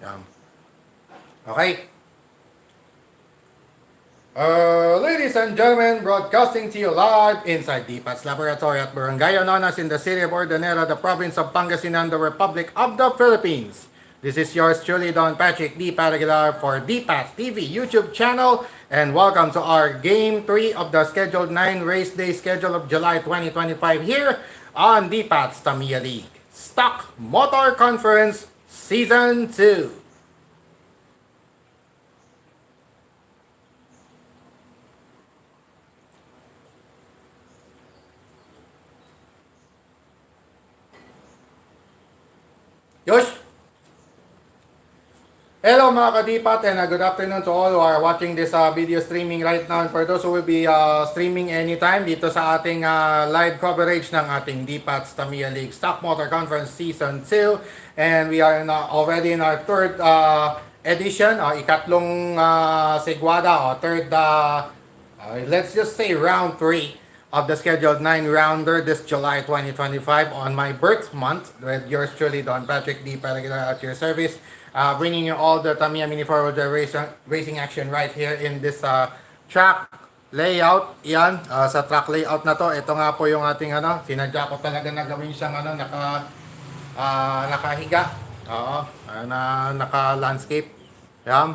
Yan. Okay. Ladies and gentlemen, broadcasting to you live inside Deepat's Laboratory at Barangay Anonas in the city of Ordaneta, the province of Pangasinan, the Republic of the Philippines. This is yours truly, Don Patrick D. Paraguilar for Deepat TV YouTube channel, and welcome to our Game 3 of the Scheduled 9 Race Day schedule of July 2025 here on Deepat's Tamiya League Stock Motor Conference Season 2. Yosh! Hello mga kadipat and good afternoon to all who are watching this video streaming right now, and for those who will be streaming anytime dito sa ating live coverage ng ating Dipat's Tamiya League Stock Motor Conference Season 2, and we are already in our third edition, ikatlong segwada o third, let's just say round 3 of the scheduled 9-rounder this July 2025 on my birth month with yours truly, Don Patrick D. Paraguilar at your service. Bringing you all the Tamiya Mini 4-wheel racing action right here in this track layout. Yan, sa track layout na to, ito nga po yung ating sinadya ko talaga na gawin siyang nakahiga. Oo, naka-landscape. Yan.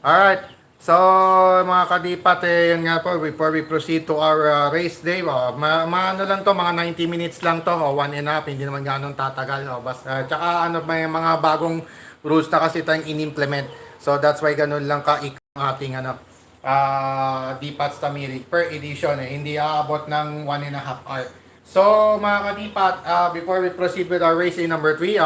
Alright. So, mga kadipat, yun nga po, before we proceed to our race day, ano lang to, mga 90 minutes lang to, o 1 and a half, hindi naman ganun tatagal. Tsaka may mga bagong rules na kasi tayong in-implement. So, that's why ganun lang ating Dipat's Tamiya per edition. Hindi aabot ng 1 and a half hour. So, mga kadipat, before we proceed with our race day number 3,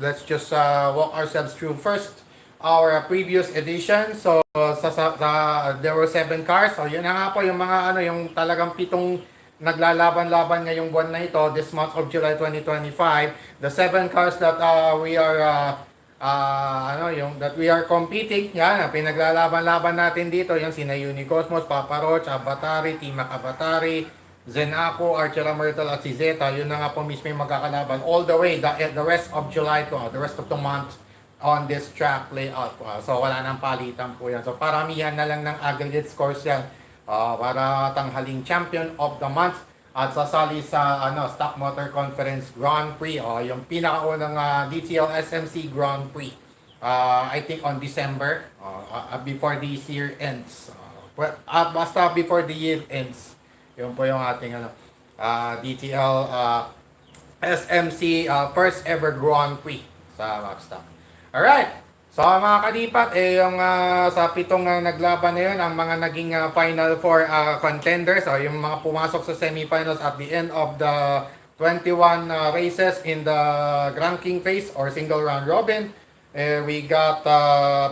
let's just walk ourselves through first our previous edition. So there were 7 cars. So yun na nga po yung mga yung talagang 7 naglalaban-laban ngayong buwan na ito, this month of July 2025. The 7 cars that we are that we are competing, yan, pinaglalaban-laban natin dito, yung sina Unicosmos, Papa Roach, Avatari, Timac Avatari, Zenaco, Archela Myrtle at si Zeta. Yun na nga po mismo yung magkakalaban all the way the rest of July the rest of the month on this track layout. So wala nang palitan po yan. So paramihan na lang ng aggregate scores yan para tanghaling champion of the month at sasali sa Stock Motor Conference Grand Prix, yung pinakaunang DTL SMC Grand Prix. I think on December, before this year ends. Basta before the year ends. Yun po yung ating DTL SMC first ever Grand Prix sa Stock. Alright, so mga kadipat, yung sa 7 naglaban na yun, ang mga naging Final 4 contenders, yung mga pumasok sa semifinals at the end of the 21 races in the ranking phase or single round robin. We got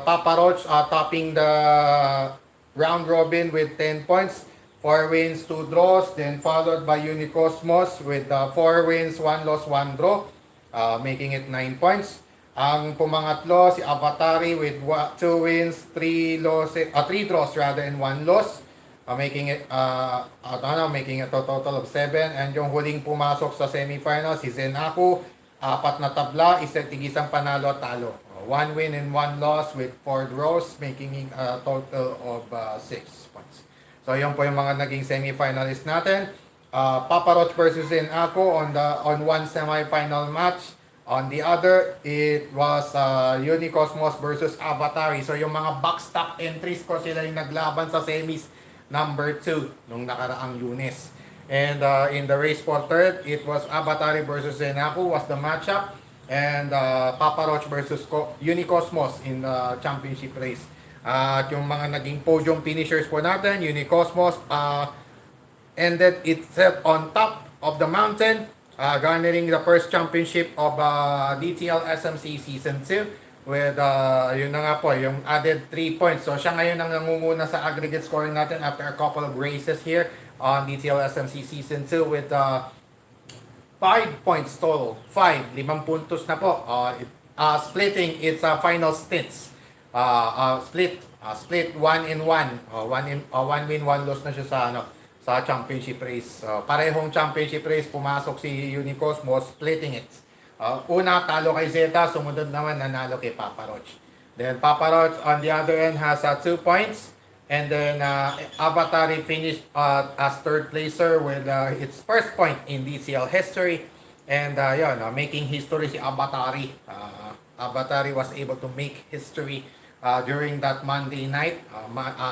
Papa Roach topping the round robin with 10 points, 4 wins, 2 draws, then followed by Unicosmos with 4 wins, 1 loss, 1 draw, making it 9 points. Ang pumangatlo si Avatari with 2 wins, 3 draws rather, and 1 loss, making it making it a total of 7. And yung huling pumasok sa semifinal si Zenaku, 4 na tabla, tigisang panalo at talo. 1 win and 1 loss with 4 draws, making it a total of 6 points. So yun po yung mga naging semifinalist natin. Papa Roach versus Zenaku on one semifinal match. On the other, it was Unicosmos versus Avatari. So yung mga backstop entries ko, sila yung naglaban sa semis number 2 nung nakaraang Lunes. And in the race for third, it was Avatari versus Zenaku was the matchup. And Papa Roach versus Unicosmos in the championship race. At yung mga naging podium finishers po natin, Unicosmos ended itself on top of the mountain, garnering the first championship of DTL SMC Season 2 with, yun na nga po, yung added 3 points. So siya ngayon ang nangunguna sa aggregate scoring natin after a couple of races here on DTL SMC Season 2 with 5 points total. 5 puntos na po. Splitting its final stints. Split 1 in 1. 1 win, 1 loss na siya sa championship race. Parehong championship race, pumasok si Unicosmos, splitting it. Una, talo kay Zeta, sumunod naman nanalo kay Papa Roach. Then Papa Roach on the other end has 2 points. And then Avatari finished as third placer with its first point in DCL history. And yun, making history si Avatari. Avatari was able to make history during that Monday night,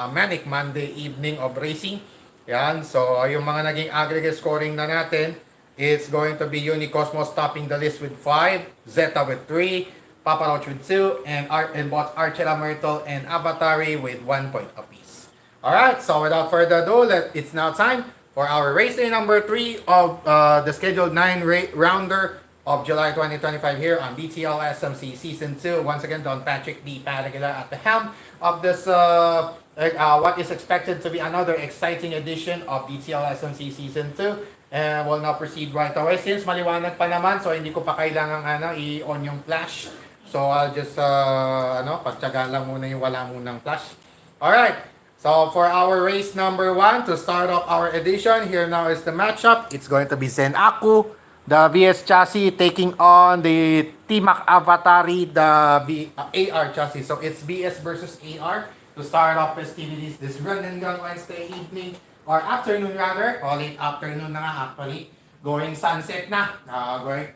manic Monday evening of racing. Yan, so yung mga naging aggregate scoring na natin, it's going to be Unicosmos topping the list with 5, Zeta with 3, Papa Roach with 2, and both Archela Myrtle and Avatari with 1 point apiece. Alright, so without further ado, it's now time for our race day number 3 of the scheduled 9 rounder of July 2025 here on DTL SMC Season 2. Once again, Don Patrick D. Padagala at the helm of this what is expected to be another exciting edition of DTL SMC Season 2. And we'll now proceed right away. Since maliwanag pa naman, so hindi ko pa kailangan i-on yung flash. So I'll just pagtyagaan lang muna yung wala munang flash. Alright. So for our race number 1, to start off our edition, here now is the matchup. It's going to be Zen Aku, the VS chassis, taking on the T-Mac Avatari, the AR chassis. So it's VS versus AR to start off festivities this run and gun Wednesday evening, or afternoon rather, o late afternoon na nga actually. Going sunset na.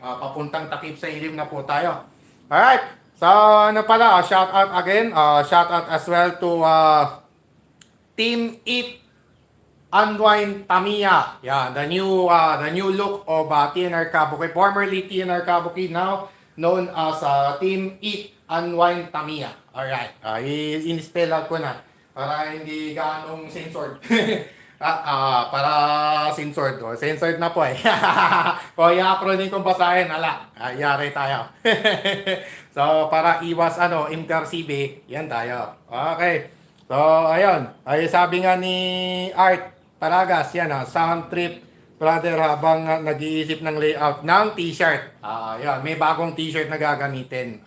Papuntang takip sa ilim na po tayo. Alright. So ano pala, shout out again. Shout out as well to Team Eat Unwind Tamiya. Yeah, the new look of TNR Kabuki, formerly TNR Kabuki, now known as Team Eat Unwind Tamiya. Alright, in-spell out ko na para hindi ganong censored. Para censored. Censored na po eh. O i-acronym kong basahin, yari tayo. So, para iwas intercibe, yan tayo. Okay. So, ayun. Ay, sabi nga ni Art Paragas, yan sound trip, brother, habang nag-iisip ng layout ng t-shirt. Yan, may bagong t-shirt na gagamitin.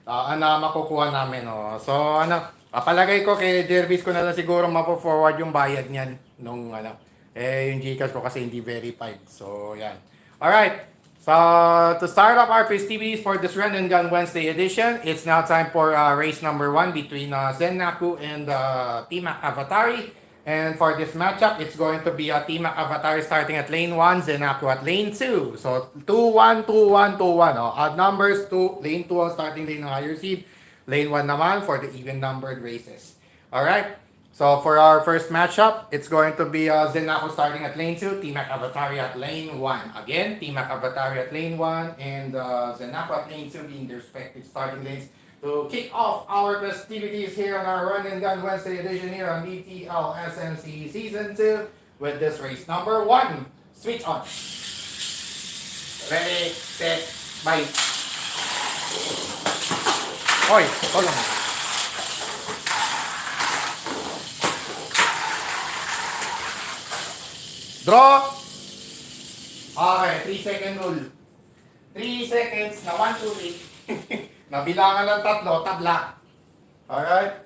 Makukuha namin. So, papalagay ko kay Jervis ko na lang siguro mapo-forward yung bayad niyan nung yung Gcash ko kasi hindi verified. So, yan. Alright. So, to start off our festivities for this Run and Gun Wednesday edition, it's now time for race number 1 between Zen Aku and T-Mac Avatari. And for this matchup, it's going to be T-Mac Avatari starting at lane 1, Zen Aku at lane 2. So, 2-1, 2-1, 2-1. Odd numbers, lane 2 ang starting lane ng higher seed. Lane 1 naman for the even-numbered races. Alright. So for our first matchup, it's going to be Zen Aku starting at lane 2, T-Mac Avatari at lane 1. Again, T-Mac Avatari at lane 1 and Zen Aku at lane 2 being their respective starting lanes to kick off our festivities here on our Run and Gun Wednesday edition here on DTL SMC Season 2 with this race number 1. Switch on. Ready, set, bye. Oy, hold on. Draw! Okay, 3-second rule. 3 seconds na 1, 2, 3. Nabilangan ng 3, tabla. Alright?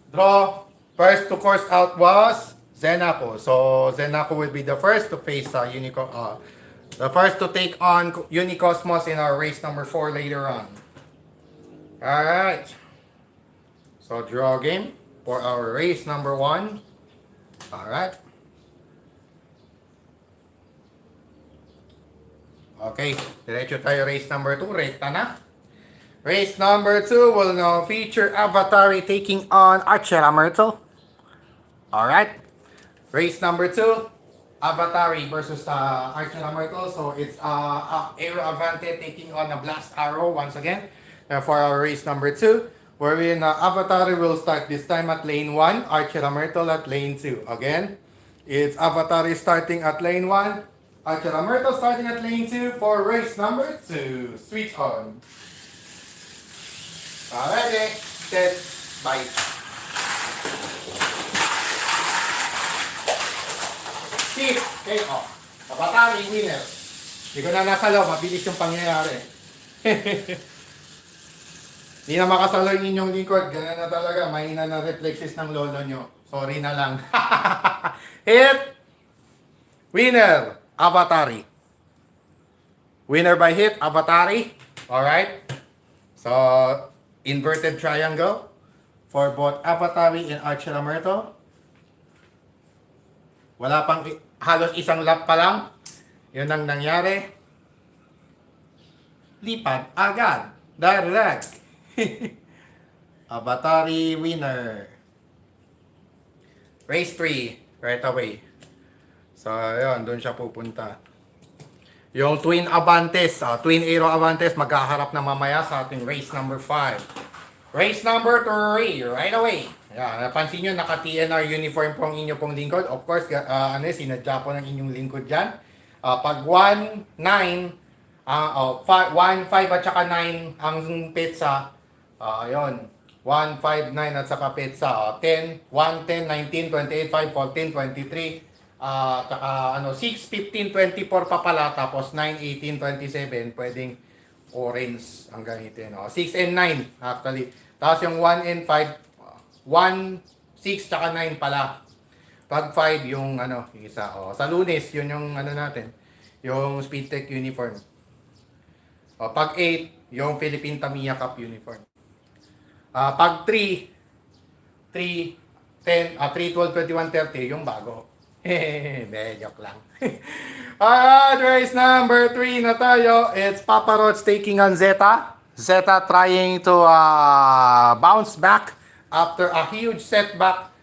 Draw. First to course out was Zen Aku. So, Zen Aku will be the first to face the first to take on Unicosmos in our race number 4 later on. Alright. So, draw game for our race number 1. Alright. Okay, diretso tayo race number 2, rekta na. Race number 2 will now feature Avatari taking on Archela Myrtle. Alright. Race number 2, Avatari versus Archela Myrtle. So it's Aero Avante taking on a Blast Arrow once again for our race number 2. Wherein Avatari will start this time at lane 1, Archela Myrtle at lane 2. Again, it's Avatari starting at lane 1. Archela Myrtle starting at lane 2 for race number 2. Switch on. Ready, set, bye. Shift, KO. Avatari winner. Hindi ko na nasalaw, mabilis yung pangyayari. Hindi na makasalaw yung inyong lingkod. Ganun na talaga, mahina na reflexes ng lolo nyo. Sorry na lang. Hit! Winner! Avatari. Winner by hit, Avatari. Alright. So, inverted triangle for both Avatari and Archelamerto. Wala pang halos isang lap pa lang. Yun ang nangyari. Lipat agad. Direct. Avatari winner. Race 3 right away. So, yun, doon siya pupunta. Yung Twin Avantes, Twin Aero Avantes, magkaharap na mamaya sa ating race number 5. Race number 3, right away. Yan, napansin nyo, naka-TNR uniform po ang inyo pong lingkod. Of course, sinadya po ng inyong lingkod dyan. Pag 1, 9, 1, 5 at saka 9 ang pizza, yun. 1, 5, 9 at saka pizza. 10, 1, 10, 19, 28, 5, 14, 23, tsaka 6, 15, 24 pa pala, tapos 9, 18, 27, pwedeng orange ang gamitin. 6 and 9 actually. Tapos yung 1 and 5, 1, 6, tsaka 9 pala. Pag 5 yung yung isa. Sa Lunes, yun yung natin, yung Speedtech uniform. Pag 8, yung Philippine Tamiya Cup uniform. Pag 3, 10, 3, 12, 21, 30, yung bago. Joke lang. Alright, race number 3 na tayo. It's Papa Roach taking on Zeta. Zeta trying to bounce back after a huge setback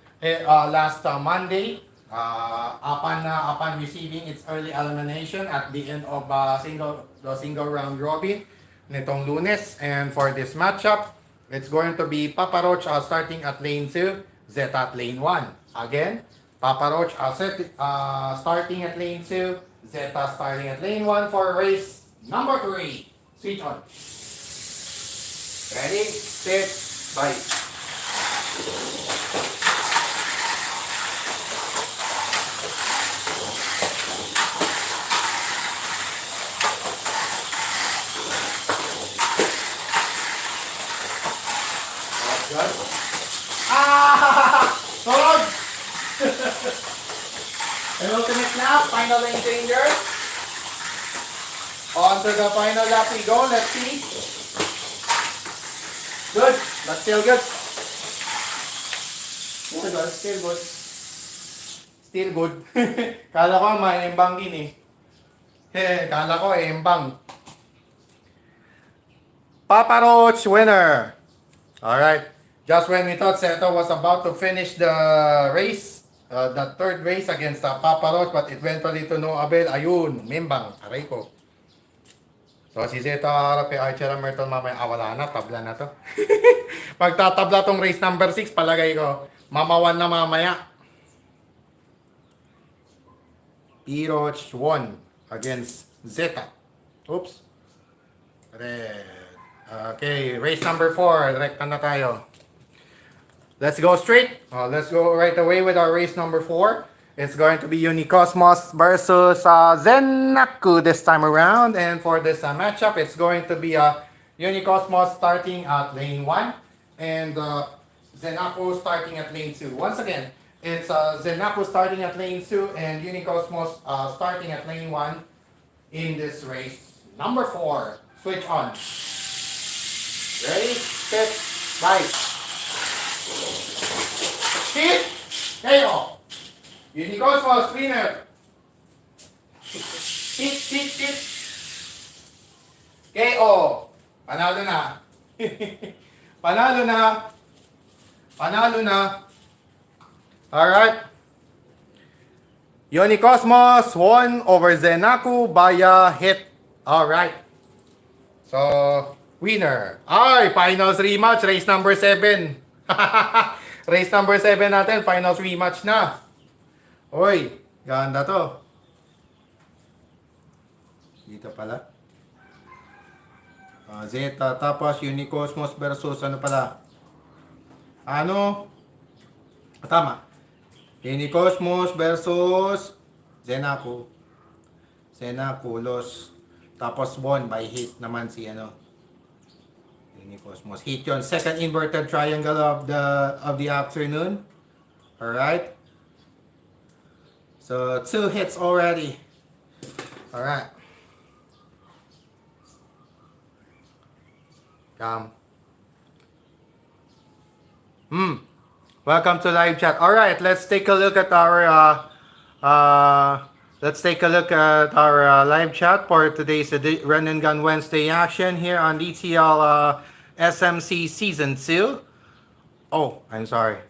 last Monday. Upon receiving its early elimination at the end of the single round robin nitong Lunes. And for this matchup, it's going to be Papa Roach starting at lane 2, Zeta at lane 1. Again, Papa Roach starting at lane 2, Zeta starting at lane 1 for race number 3. Switch on. Ready, set, bite. Solid! And ultimate lap, final lane changer. On to the final lap we go. Let's see. Good, but still good. Still good, still good. Still good. Kala ko maimbang din Kala ko imbang. Papa Roach winner. Alright. Just when we thought Seto was about to finish the race, the third race against Papa Roach, but eventually to no avail. Ayun, mimbang, aray ko. So si Seto harap kay Archelamerto mamaya, wala na, tabla na to. Pagtatabla tong race number 6, palagay ko, mamawan na mamaya. Roach won against Zeta. Oops. Red. Okay, race number 4, direkta na tayo. Let's go straight. Let's go right away with our race number 4. It's going to be Unicosmos versus Zenaku this time around. And for this matchup, it's going to be Unicosmos starting at lane 1 and Zenaku starting at lane 2. Once again, it's Zenaku starting at lane 2 and Unicosmos starting at lane 1 in this race. Number 4, switch on. Ready, set, bite. Hit! KO! Unicosmos winner! Hit! KO! Panalo na! Panalo na! Alright. Unicosmos won over Zenaku via hit. Alright. So, winner. Ay, finals rematch, race number 7. Race number 7 natin, finals rematch na. Oy, ganda to. Dito pala. Zeta, tapos Unicosmos versus ano pala? Tama. Unicosmos versus Zenaku. Zenaku lost. Tapos won by hit naman si Unicosmos. Hit yun. Second inverted triangle of the afternoon. Alright. So, 2 hits already. Alright. Welcome to live chat. All right, let's take a look at our uh, live chat for today's Run and Gun Wednesday action here on DTL SMC Season 2. Oh, I'm sorry.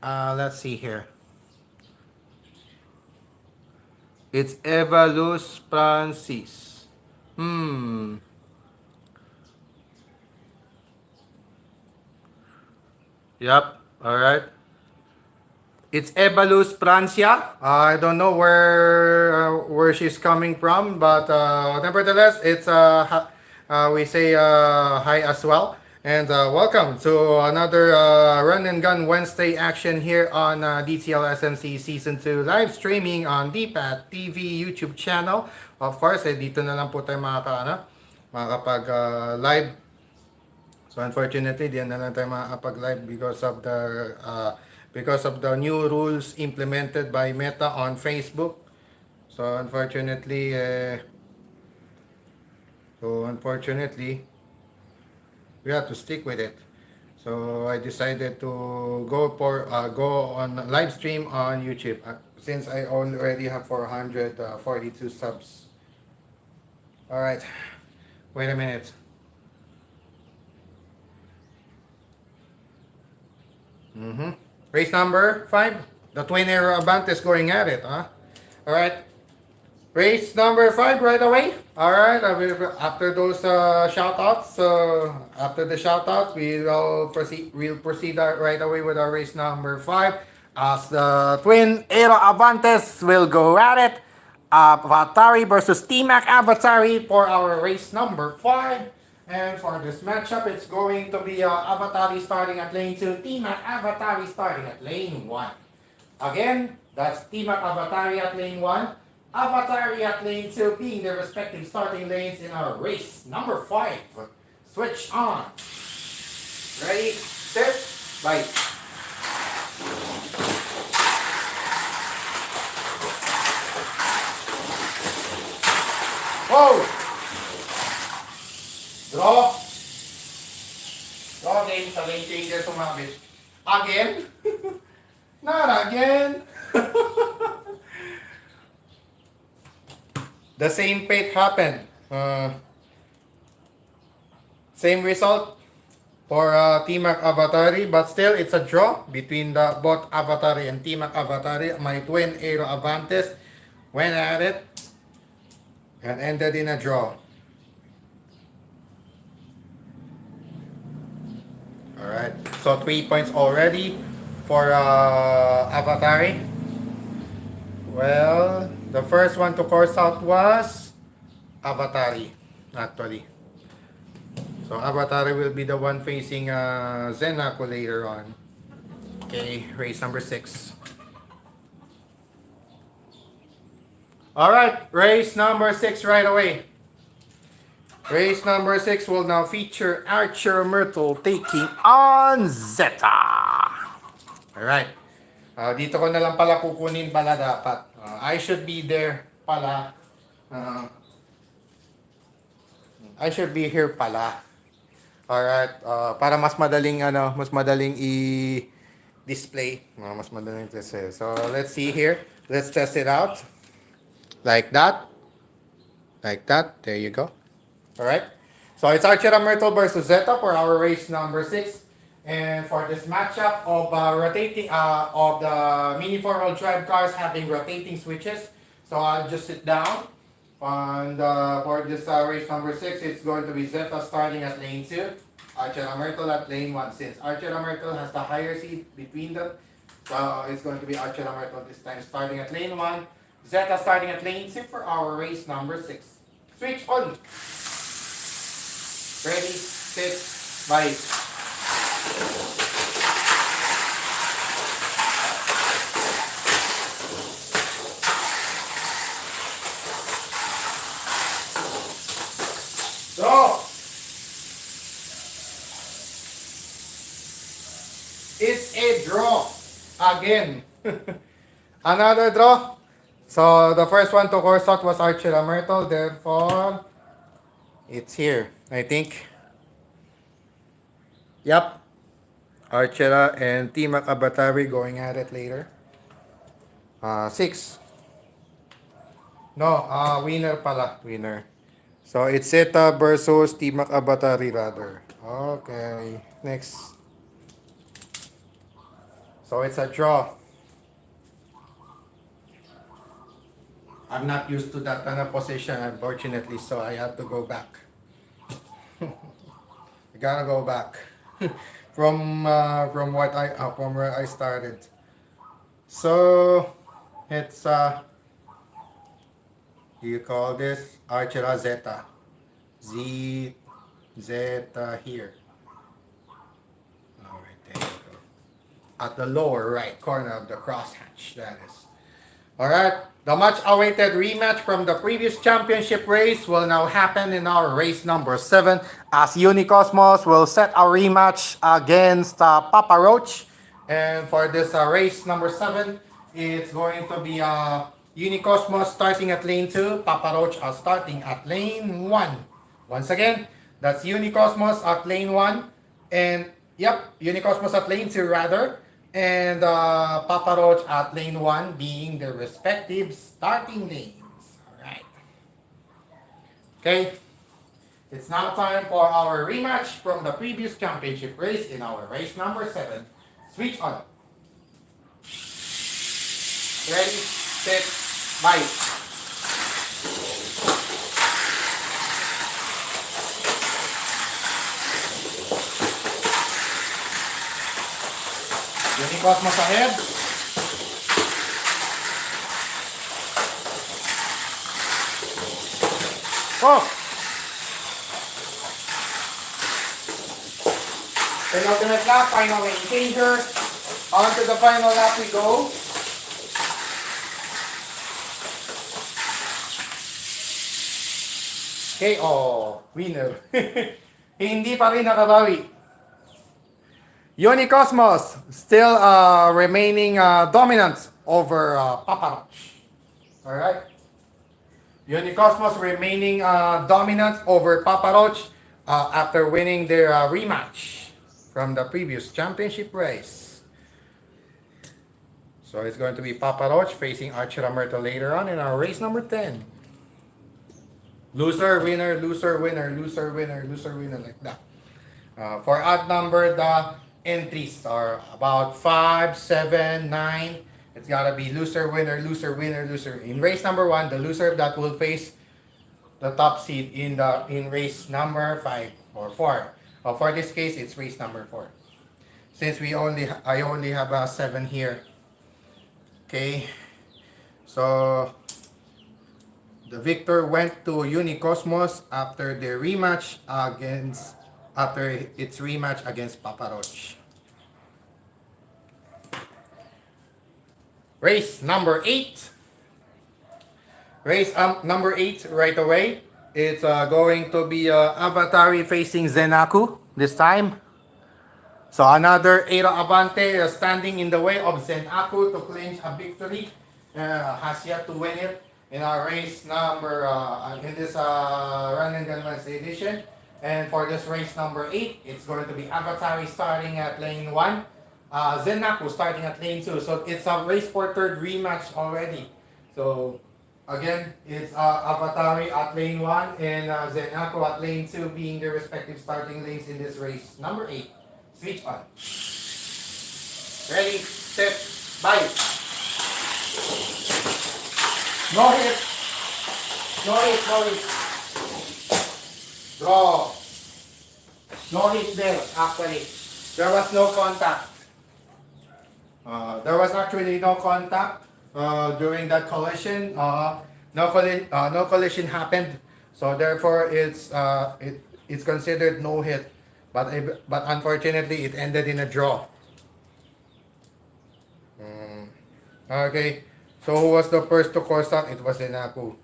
Let's see here. It's Eva Luz Francis. Yep. All right. It's Ebalus Francia. I don't know where she's coming from, but nevertheless, it's we say hi as well, and welcome to another Run and Gun Wednesday action here on DTL SMC Season 2 live streaming on DPAT TV YouTube channel. Of course, dito na lang po tayo makakapag live. So unfortunately, diyan na lang tayo makakapag-live because of the new rules implemented by Meta on Facebook. So unfortunately, we have to stick with it. So I decided to go on live stream on YouTube since I already have 442 subs. All right, wait a minute. Race number 5. The twin arrow Avant is going at it, huh? Alright. Race number 5 right away. Alright, after those shoutouts, after the shoutouts, we'll proceed right away with our race number 5. As the twin arrow Avantes will go at it. Avatari versus T-Mac Avatari for our race number 5. And for this matchup, it's going to be Avatari starting at lane 2, T-Mac Avatari starting at lane 1. Again, that's T-Mac Avatari at lane 1, Avatari at lane 2 being their respective starting lanes in our race number 5. Switch on. Ready, set, bye. Whoa! Draw. Draw game sa lane changer sumabit. Again? Not again. The same fate happened. Same result for T-Mac Avatari, but still it's a draw between the both Avatari and T-Mac Avatari. My twin Aero Avantes went at it and ended in a draw. Alright, so 3 points already for Avatari. Well, the first one to course out was Avatari, actually. So Avatari will be the one facing Zenaku later on. Okay, race number 6. Alright, race number 6 right away. Race number 6 will now feature Archer Myrtle taking on Zeta. Alright. Dito ko na lang pala kukunin pala dapat. I should be there pala. I should be here pala. Alright. Para mas madaling i-display. Mas madaling test. So let's see here. Let's test it out. Like that. Like that. There you go. Alright, so it's Archer Myrtle versus Zeta for our race number 6. And for this matchup of of the mini 4-wheel drive cars having rotating switches. So I'll just sit down. And for this race number 6, it's going to be Zeta starting at lane 2. Archer Myrtle at lane 1. Since Archer Myrtle has the higher seat between them, so it's going to be Archer Myrtle this time starting at lane 1. Zeta starting at lane 2 for our race number 6. Switch on. Ready, set, bye. Draw. It's a draw again. Another draw. So the first one to course out was Archer Myrtle, therefore it's here, I think. Yep. Archela and Timak Abatari going at it later. 6. No, winner pala. Winner. So, it's Zeta versus Timak Abatari rather. Okay. Next. So, it's a draw. I'm not used to that kind of position, unfortunately, so I have to go back. I gotta go back from from where I started. So it's you call this Archera Zeta, Z Zeta here. All right, there you go. At the lower right corner of the crosshatch, that is. Alright, the much-awaited rematch from the previous championship race will now happen in our race number 7 as Unicosmos will set a rematch against Papa Roach. And for this race number 7, it's going to be Unicosmos starting at lane 2, Papa Roach starting at lane 1. Once again, that's Unicosmos at lane 1, and yep, Unicosmos at lane 2 rather, and Papa Roach at lane 1 being the respective starting lanes. Alright. Okay. It's now time for our rematch from the previous championship race in our race number 7. Switch on. Ready, set, bye. Unicosmos ahead. Oh! Penultimate lap, final lane changer. On to the final lap we go. Okay, oh, winner. Hindi pa rin nakabawi. Unicosmos still remaining dominant over Papa Roach. Alright? Unicosmos remaining dominant over Papa Roach after winning their rematch from the previous championship race. So it's going to be Papa Roach facing Archera Myrtle later on in our race number 10. Loser, winner, loser, winner, loser, winner, loser, winner, like that. For outnumbered entries are about 5, 7, 9. It's gotta be loser, winner, loser, winner, loser. In race number 1, the loser that will face the top seed in race number 5 or 4. For this case, it's race number 4. Since I only have 7 here. Okay, so the victor went to Unicosmos after their rematch after its rematch against Papa Roach. Race number 8. Race number 8 right away. It's going to be Avatari facing Zenaku this time. So another Eira Avante standing in the way of Zenaku to clinch a victory. Has yet to win it in our race number in this Run and Gun Wednesday edition. And for this race number 8, it's going to be Avatari starting at lane 1, Zenaku starting at lane 2. So it's a race for third rematch already. So again, it's Avatari at lane 1 and Zenaku at lane 2 being their respective starting lanes in this race number 8. Switch on. Ready, set, bye. No hit. No hit, no hit. Draw. No hit there, actually. There was no contact. There was actually no contact during that collision. No collision happened. So therefore, it's considered no hit. But unfortunately, it ended in a draw. Okay. So who was the first to call stop? It was Zenaku.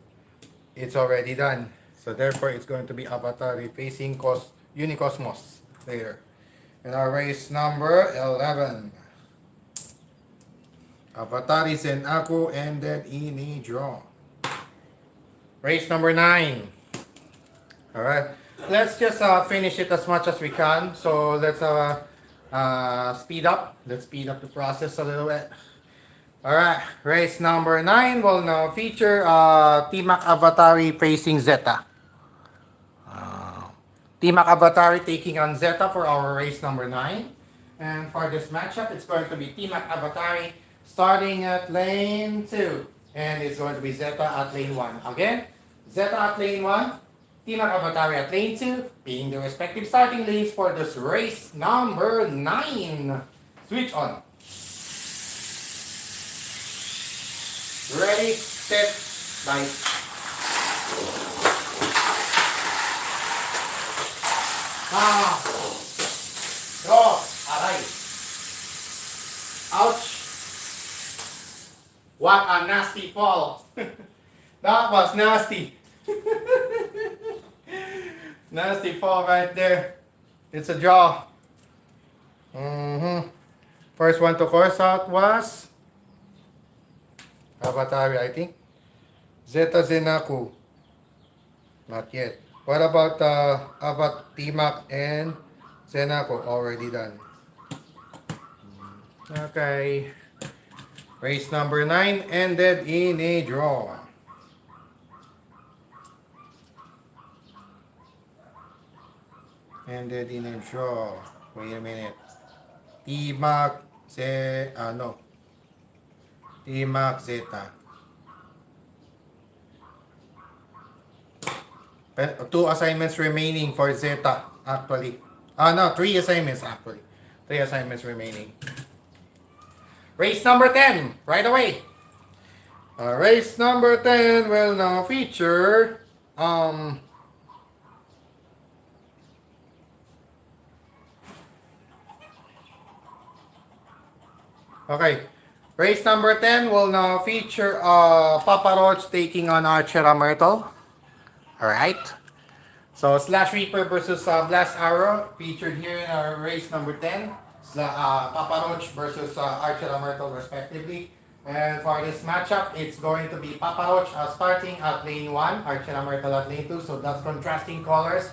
It's already done. So therefore, it's going to be Avatari facing Unicosmos later. In our race number 11. Avatari Zenaku ended in a draw. Race number 9. Alright. Let's just finish it as much as we can. So let's speed up. Let's speed up the process a little bit. Alright, race number 9 will now feature T-Mac Avatari facing Zeta. T-Mac Avatari taking on Zeta for our race number 9. And for this matchup, it's going to be T-Mac Avatari starting at lane 2. And it's going to be Zeta at lane 1. Again, Zeta at lane 1, T-Mac Avatari at lane 2, being the respective starting lanes for this race number 9. Switch on. Ready, set, light. Draw, aray. Ouch. What a nasty fall. That was nasty. Nasty fall right there. It's a draw. First one to course out was Avatari, I think. Zeta Zenaku. Not yet. What about Avat T-Mac and Zenaku? Already done. Okay. Race number 9 ended in a draw. Ended in a draw. Wait a minute. T-Mac, T-Mac, Zeta. 2 assignments remaining for Zeta, actually. No, 3 assignments, actually. 3 assignments remaining. Race number 10, right away. Race number 10 will now feature, okay. Race number 10 will now feature Papa Roach taking on Archera Myrtle. Alright. So Slash Reaper versus Blast Arrow featured here in our race number 10. Papa Roach versus Archera Myrtle respectively. And for this matchup, it's going to be Papa Roach starting at lane 1, Archera Myrtle at lane 2. So that's contrasting colors.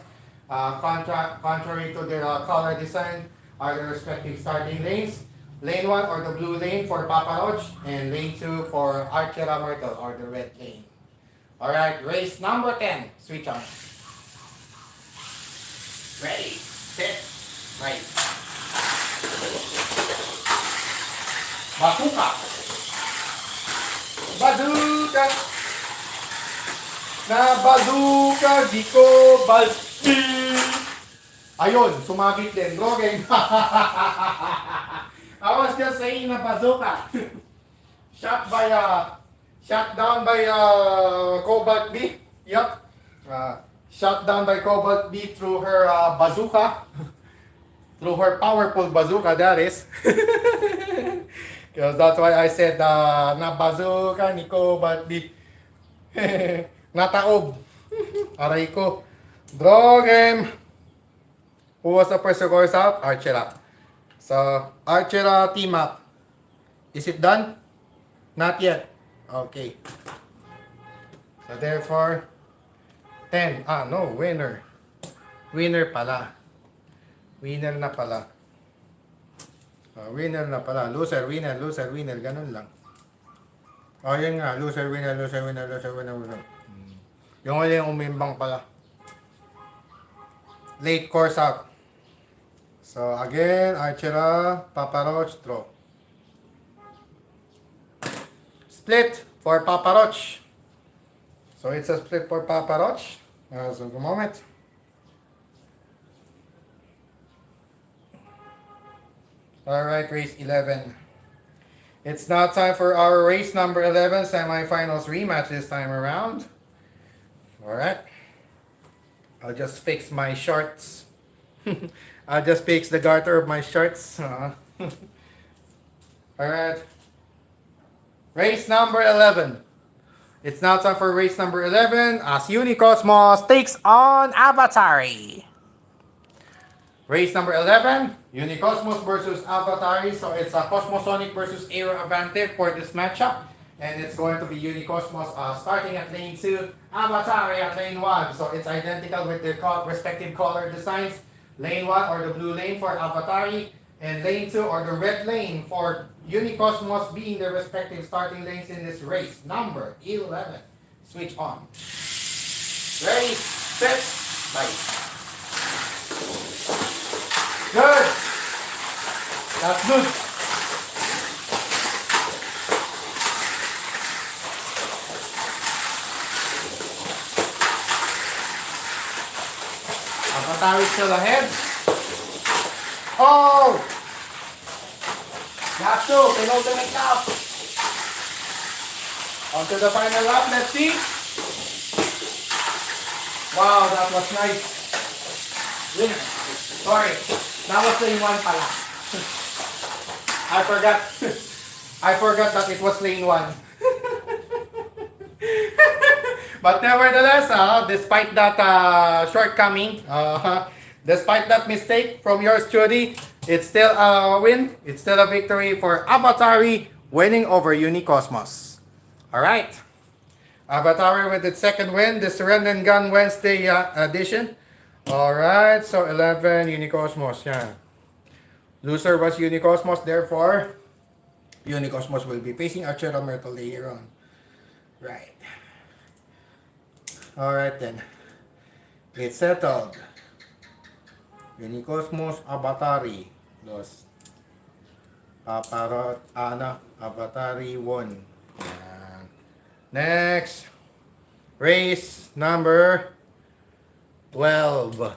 Contrary to their color design are their respective starting lanes. Lane 1 or the blue lane for Papa Roach, and lane 2 for Archera Myrtle or the red lane. Alright, race number 10. Switch on. Ready, set, right. Bazooka! Bazooka! Na bazooka, di ko balti! Ayun, sumabit din. Draw game. I was just saying na bazooka. Shot down by Cobalt B. Yep. Shot down by Cobalt B through her bazooka. Through her powerful bazooka, that is. Because that's why I said na bazooka ni Cobalt B. Nataob. Aray ko. Draw game. Who was the first to course out? Archera. So, Archera T-Mac. Is it done? Not yet. Okay. So, therefore, 10. No. Winner. Winner pala. Winner na pala. Winner na pala. Loser, winner, loser, winner. Ganun lang. Yun nga. Loser, winner, loser, winner, loser, winner, winner. Yung ulit yung umimbang pala. Late course out. So again, Archera, Papa Roach, draw. Split for Papa Roach. So it's a split for Papa Roach. So a moment. Alright, race 11. It's now time for our race number 11 semifinals rematch this time around. Alright. I'll just fix my shorts. I'll just fix the garter of my shorts. Alright. Race number 11. It's now time for race number 11 as Unicosmos takes on Avatari. Race number 11, Unicosmos versus Avatari. So it's a Cosmosonic versus Aero Avante for this matchup. And it's going to be Unicosmos starting at lane 2, Avatari at lane 1. So it's identical with their respective color designs. Lane 1 or the blue lane for Avatari. And lane 2 or the red lane for Unicosmos being the respective starting lanes in this race. Number 11. Switch on. Ready, set, bye. Good. That's good. Avatari still ahead. Oh! Lap 2, penultimate lap. On to the final lap, let's see. Wow, that was nice. Winner. Sorry, that was lane 1 pala. I forgot. I forgot that it was lane 1. But nevertheless, despite that shortcoming, despite that mistake from yours, Judy, it's still a win. It's still a victory for Avatari winning over Unicosmos. Alright. Avatari with its second win, this Run and Gun Wednesday edition. Alright, so 11 Unicosmos. Yeah. Loser was Unicosmos, therefore, Unicosmos will be facing Archero Myrtle later on. Right. Alright then. It's settled. Unicosmos Avatari lost. Avatari won. Yan. Next. Race number 12.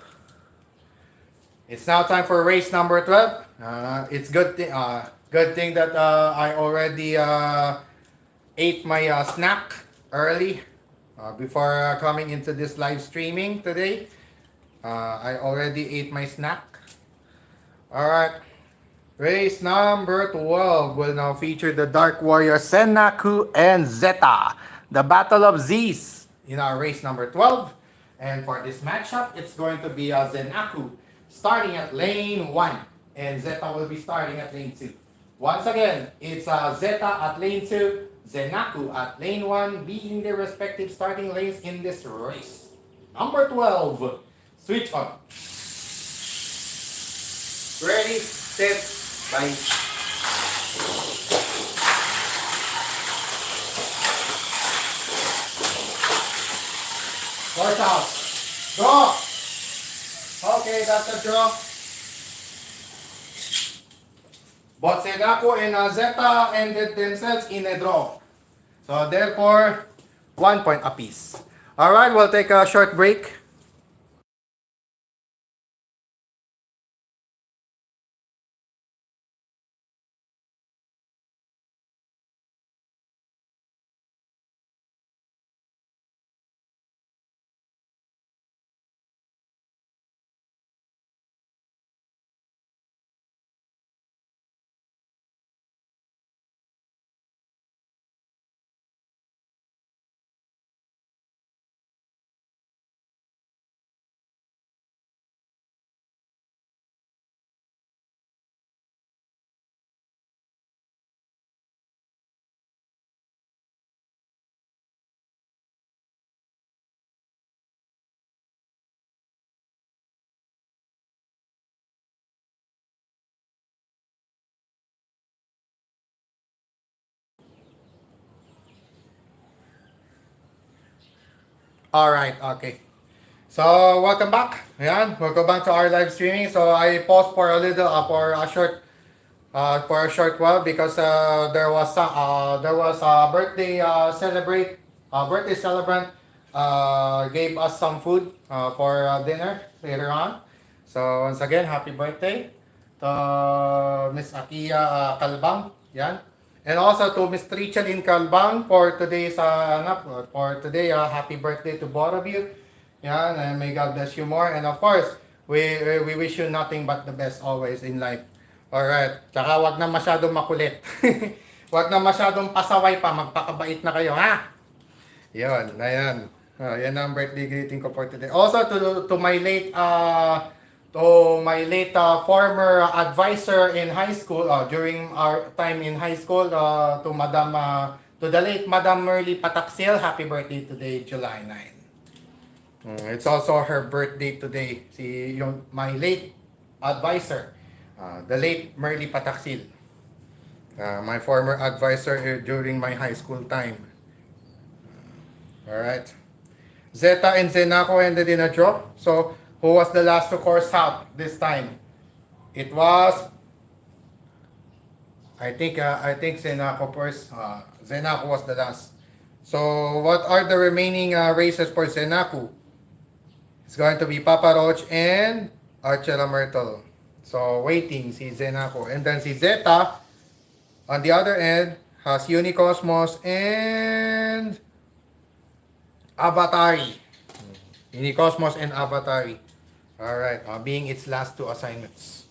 It's now time for race number 12. It's good thing that I already ate my snack early before coming into this live streaming today. I already ate my snack. Alright. Race number 12 will now feature the Dark Warrior Sennaku and Zeta. The Battle of Z's in our race number 12. And for this matchup, it's going to be Zenaku starting at lane 1. And Zeta will be starting at lane 2. Once again, it's Zeta at lane 2. Zenaku at lane 1 being their respective starting lanes in this race. Number 12, switch on. Ready, set, bye. Force out. Draw. Okay, that's a draw. But Zenaku and Zeta ended themselves in a draw. So therefore, 1 point apiece. Alright, we'll take a short break. Alright, okay. So, welcome back. Ayan, welcome back to our live streaming. So, I paused for a little, for a short while because there was a birthday celebrant gave us some food for dinner later on. So, once again, happy birthday to Miss Akia Kalbang. Yan. And also to Miss Trichalin Kalbang for today's happy birthday to both of you. Yan, and may God bless you more. And of course, we wish you nothing but the best always in life. Alright. Tsaka wag na masyadong makulit. Wag na masyadong pasaway pa. Magpakabait na kayo, ha? Yun, ayan. Yan ang birthday greeting ko for today. Also to my late former advisor in high school during our time in high school to the late Madam Merly Pataksil, happy birthday today, July 9. It's also her birthday today. My late advisor. The late Merly Pataksil, my former advisor during my high school time. Alright. Zeta and Zenaco ended in a draw. So, who was the last to course out this time? It was, I think Zenaco first. Zenaco was the last. So, what are the remaining races for Zenaco? It's going to be Papa Roach and Archela Myrtle. So, waiting si Zenaco. And then si Zeta, on the other end, has Unicosmos and Avatari. Unicosmos and Avatari. Alright, being its last two assignments.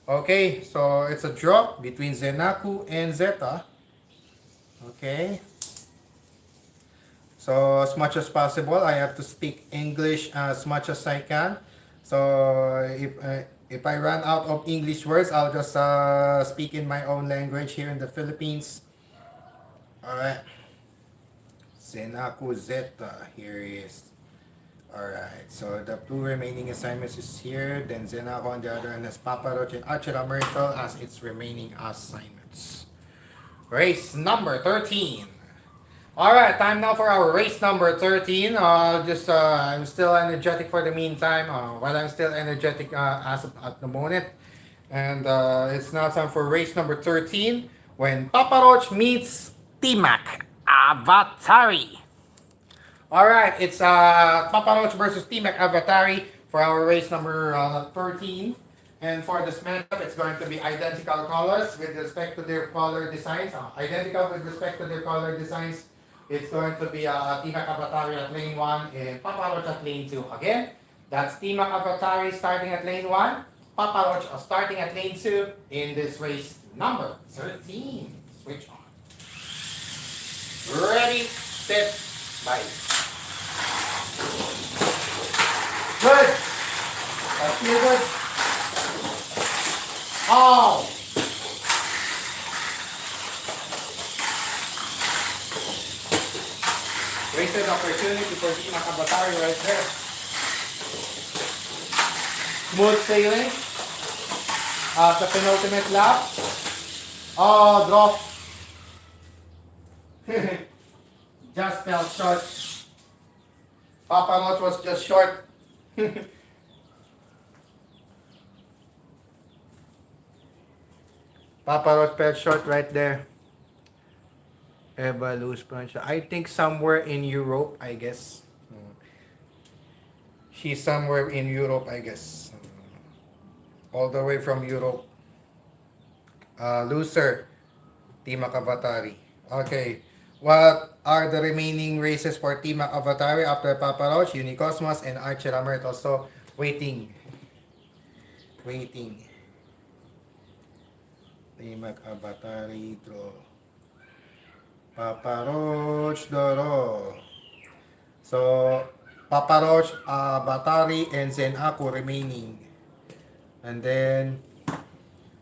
Okay, so it's a draw between Zenaku and Zeta. Okay. So as much as possible, I have to speak English as much as I can. So if I run out of English words, I'll just speak in my own language here in the Philippines. Alright. Zenaku Zeta, here is. Alright, so the two remaining assignments is here. Then Zenaco on the other end has Papa Roach and Archela Myrtle as its remaining assignments. Race number 13. Alright, time now for our race number 13. I'm still energetic for the meantime. While I'm still energetic as of at the moment. And it's now time for race number 13 when Papa Roach meets T-Mac Avatari. Alright, it's Papa Roach versus T-Mac Avatari for our race number 13. And for this matchup, it's going to be identical colors with respect to their color designs. Identical with respect to their color designs. It's going to be T-Mac Avatari at lane 1 and Papa Roach at lane 2. Again, that's T-Mac Avatari starting at lane 1, Papa Roach starting at lane 2 in this race number 13. Switch on. Ready, set, bye. Good. That's feel good. Oh. Wasted opportunity for T-Mac Avatari right there. Smooth sailing. Sa penultimate lap. Oh, drop. Just fell short. Papa Roach was just short. Papa Roach fell short right there. Eva lose punch. I think somewhere in Europe, I guess. She's somewhere in Europe, I guess. All the way from Europe. Loser. T-Mac Avatari. Okay. What are the remaining races for T-Mac Avatari after Papa Roach, Unicosmos, and Archela Myrtle? So, waiting. Waiting. T-Mac Avatari, draw. Papa Roach, draw. So, Papa Roach, Avatari, and Zenaku remaining. And then,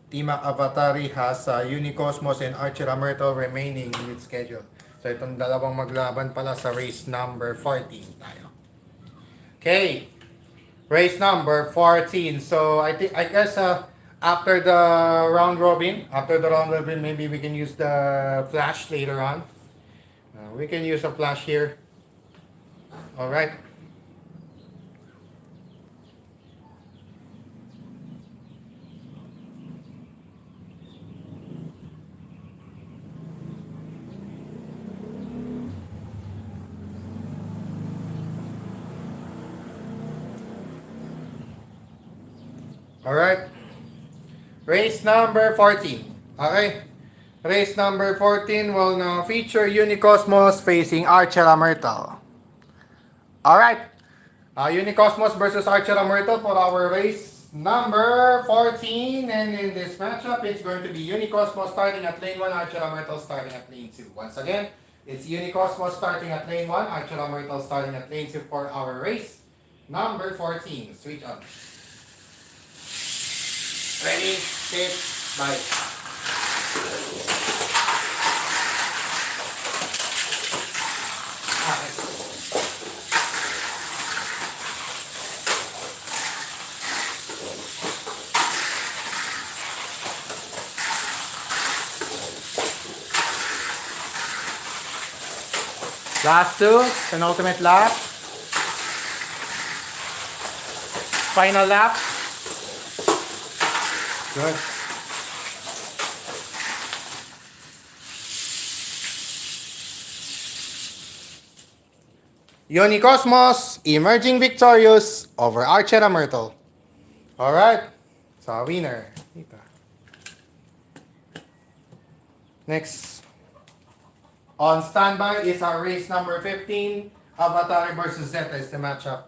T-Mac Avatari has Unicosmos and Archela Myrtle remaining in its schedule. So, itong dalawang maglaban pala sa race number 14 tayo. Okay. Race number 14. So, I guess after the round robin, maybe we can use the flash later on. We can use a flash here. Alright. Alright. Race number 14. Okay. Race number 14 will now feature Unicosmos facing Archela Myrtle. Alright. Unicosmos versus Archela Myrtle for our race number 14. And in this matchup, it's going to be Unicosmos starting at lane 1, Archela Myrtle starting at lane 2. Once again, it's Unicosmos starting at lane 1, Archela Myrtle starting at lane 2 for our race number 14. Switch on. Ready, set, bye. Last two, penultimate lap. Final lap. Good. Unicosmos emerging victorious over Archera Myrtle. Alright. So, winner. Next. On standby is our race number 15. Avatar versus Zeta is the matchup.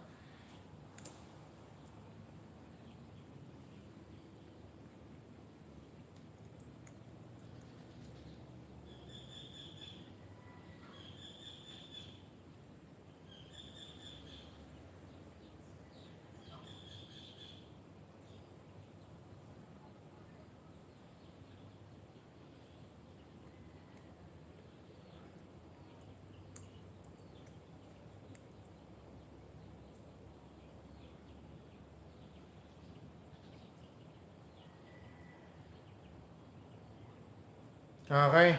Okay.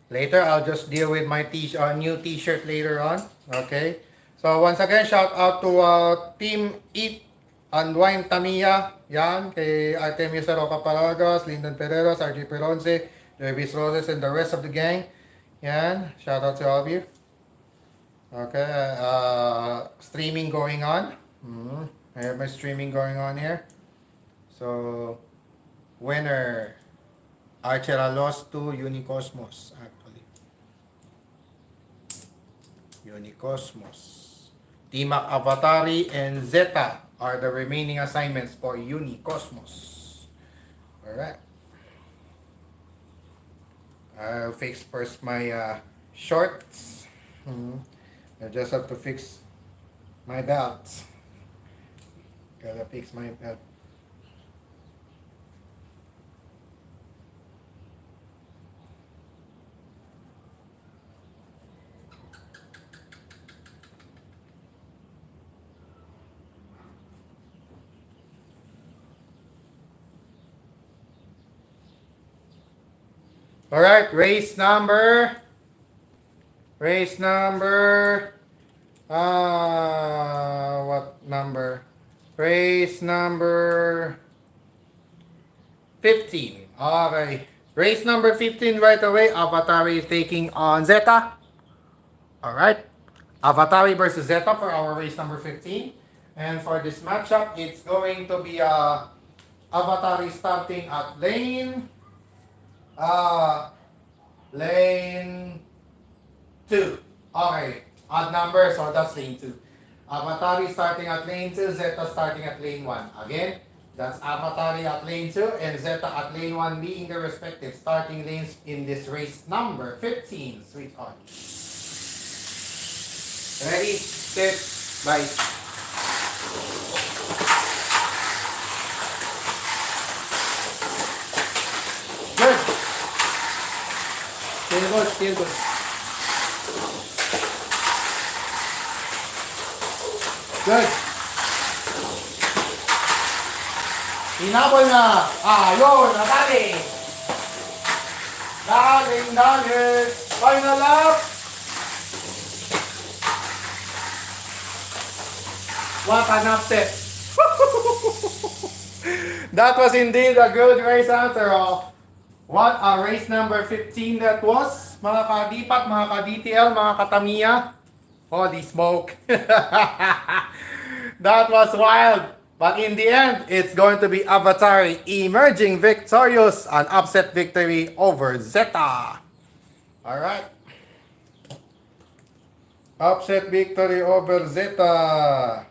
Later, I'll just deal with my new t-shirt later on. Okay. So, once again, shout out to Team Eat and Wine Tamiya. Yan. Kay Artemio Saroca Paragas, Lyndon Pereros, RJ Peronce, Davis Roses, and the rest of the gang. Yan. Shout out to all of you. Okay. Streaming going on. I have my streaming going on here. So, winner. Archera lost to Unicosmos, actually. Unicosmos. Timac Avatari and Zeta are the remaining assignments for Unicosmos. Alright. I'll fix first my shorts. I just have to fix my belt. Gotta fix my belt. Alright, race number, what number? Race number 15. Okay. Race number 15 right away. Avatari taking on Zeta. Alright. Avatari versus Zeta for our race number 15. And for this matchup, it's going to be Avatari starting at lane lane 2. Okay, odd number, so that's lane 2. Avatari starting at lane 2, Zeta starting at lane 1. Again, that's Avatari at lane 2 and Zeta at lane 1 being the respective starting lanes in this race number 15. Switch on. Ready, set, bye. Good. Still good. Good. Hinabol na. Yun. Nadali. Daling. Final lap. What an upset. That was indeed a good race after all. What a race number 15 that was, mga kadipak, mga ka-DTL, mga ka-Tamiya. Holy smoke. That was wild. But in the end, it's going to be Avatari emerging victorious, an upset victory over Zeta. Alright. Upset victory over Zeta.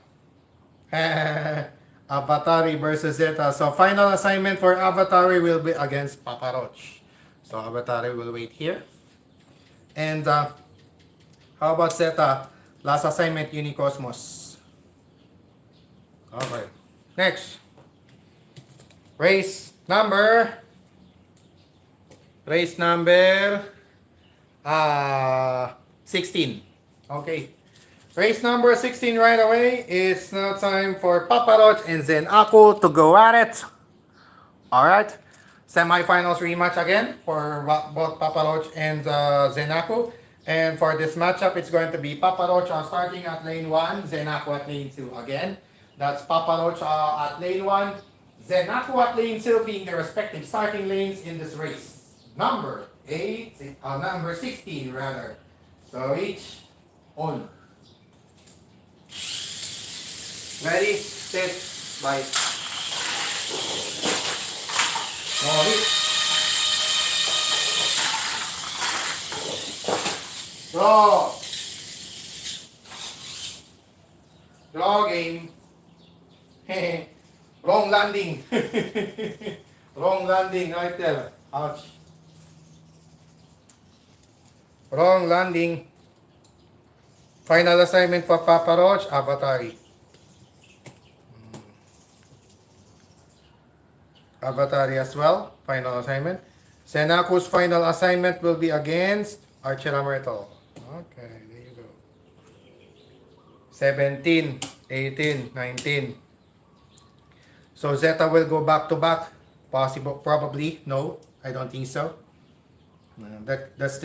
Avatari versus Zeta. So final assignment for Avatari will be against Papa Roach. So Avatari will wait here. And how about Zeta? Last assignment, Unicosmos. Okay. Next. Race number 16. Okay. Race number 16 right away. It's now time for Papa Roach and Zen Aku to go at it. Alright. Semi-finals rematch again for both Papa Roach and Zen Aku. And for this matchup, it's going to be Papa Roach starting at lane 1, Zenaco at lane 2. Again, that's Papa Roach at lane 1, Zenaco at lane 2 being the respective starting lanes in this race. Number 16 rather. So each on. Ready, set, bite. No hit. Draw. Draw game. Wrong landing. Wrong landing right there. Ouch. Wrong landing. Final assignment for Papa Roach, Avatari. Avatari as well, final assignment. Senaku's final assignment will be against Archela Myrtle. Okay, there you go. 17, 18, 19. So Zeta will go back to back. Possible, probably. No, I don't think so. That's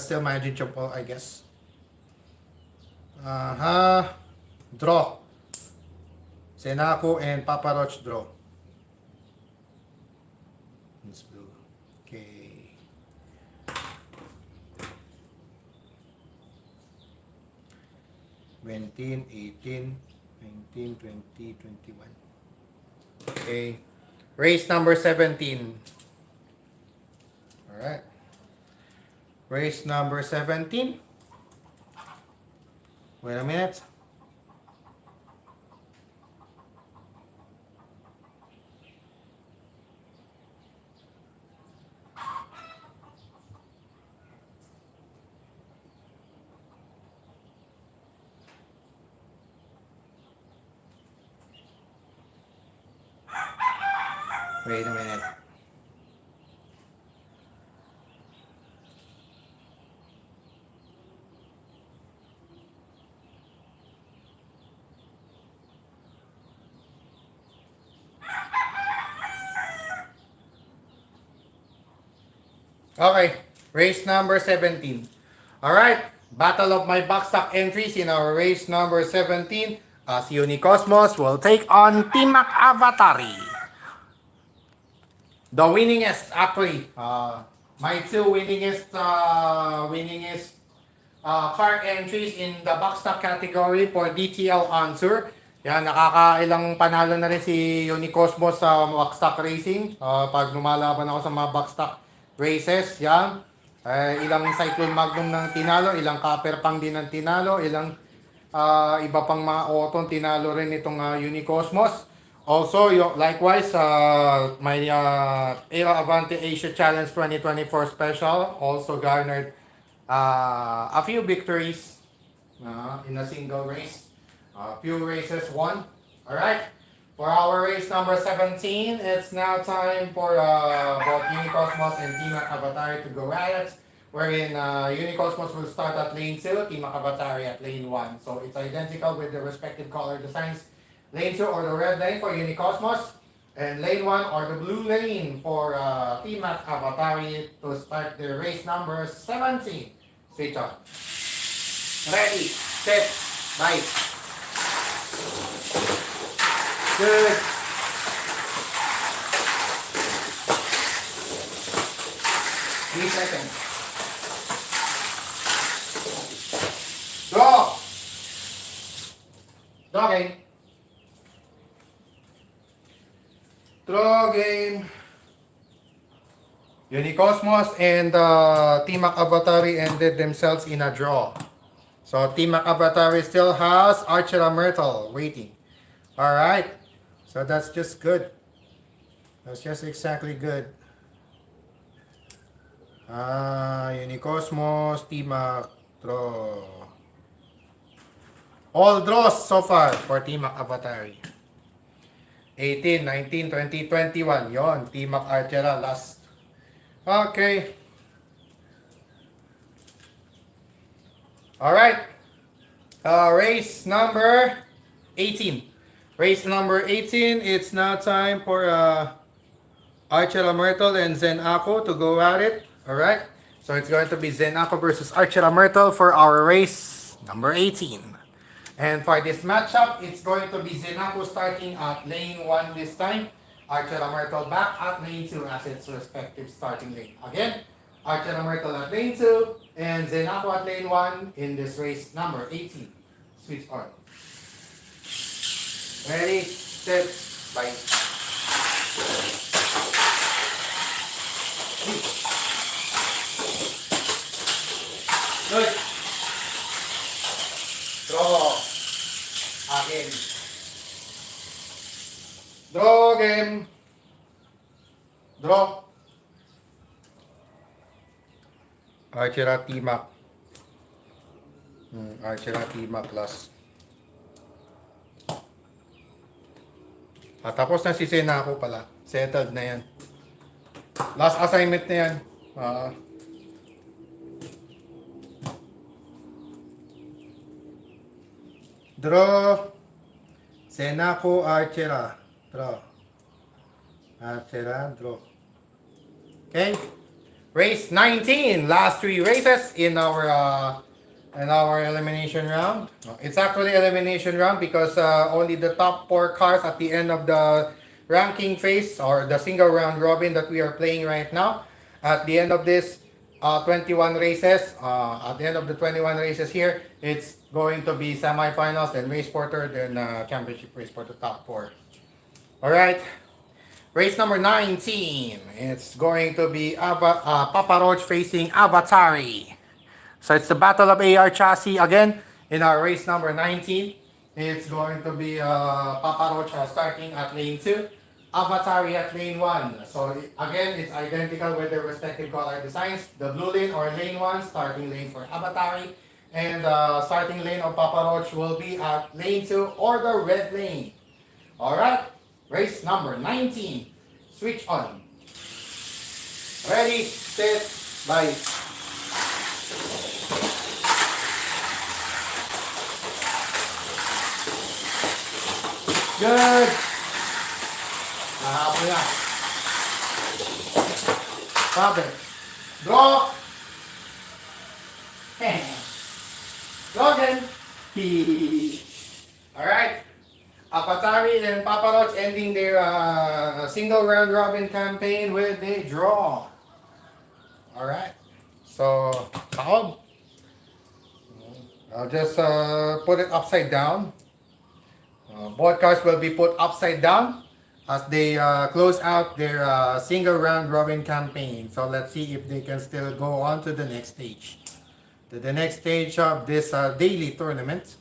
still manageable, I guess. Draw. Senaku and Papa Roach draw. It's blue. Okay. $19, 18, 19, 20, 21. Okay. Race number 17. Alright. Race number 17. Wait a minute. Wait a minute. Okay, race number 17. Alright, battle of my backstock entries in our race number 17 as Unicosmos will take on Timac Avatari. The winningest, actually, my two winningest car entries in the backstock category for DTL Answer. Yan, nakakailang panalo na rin si Unicosmos sa backstock racing. Pag lumalaban ako sa mga backstock races, yan. Ilang Cyclone Magnum ng tinalo, ilang Copper Pang din ng tinalo, ilang iba pang mga auto tinalo rin itong Unicosmos. Also, likewise, my Era Avante Asia Challenge 2024 special also garnered a few victories in a single race. A few races won. Alright, for our race number 17, it's now time for both Unicosmos and Timac Avatari to go at it. Wherein Unicosmos will start at lane 2, Timac Avatari at lane 1. So it's identical with the respective color designs. Lane 2 or the red lane for Unicosmos, and lane 1 or the blue lane for Timac Avatari to start their race number 17. Switch on. Ready, set, bye. Good. Three seconds. Draw. Draw game. Draw game. Unicosmos and Timac Avatari ended themselves in a draw. So Timac Avatari still has Archela Myrtle waiting. Alright. So that's just good. That's just exactly good. Unicosmos, Timac, draw. All draws so far for Timac Avatari. 18, 19, 20, 21. Yon, Timac Archela last. Okay. Alright. Race number 18. Race number 18, it's now time for Archela Myrtle and Zen Ako to go at it. Alright. So it's going to be Zenako versus Archela Myrtle for our race number 18. And for this matchup, it's going to be Zenako starting at lane 1 this time. Archela Myrtle back at lane 2 as its respective starting lane. Again, Archela Myrtle at lane 2 and Zenako at lane 1 in this race number 18. Switch on. Ready, set, bye. Good. Draw. Again. Draw game. Draw. Archera Timak. Archera Timak last. Tapos na si Senako pala. Settled na yan. Last assignment na yan. Draw. Senako, Archera. Draw. Archera, draw. Okay. Race 19. Last 3 races in our elimination round. It's actually elimination round because only the top 4 cars at the end of the ranking phase or the single round robin that we are playing right now. At the end of this 21 races, at the end of the 21 races here, it's going to be semifinals, then race porter, then championship race for the top 4. Alright. Race number 19. It's going to be Papa Roach facing Avatari. So it's the battle of AR chassis again in our race number 19. It's going to be Papa Roach starting at lane 2, Avatari at lane 1. So again, it's identical with their respective color designs. The blue lane or lane 1, starting lane for Avatari. And starting lane of Papa Roach will be at lane 2 or the red lane. Alright, race number 19. Switch on. Ready, set, bye. Good. Nahabol na. Perfect. Draw. Draw again. Alright. Avatari and Papa Roach ending their single round robin campaign with a draw. Alright. So, I'll just put it upside down. Both cars will be put upside down as they close out their single round robin campaign. So let's see if they can still go on to the next stage. To the next stage of this daily tournament.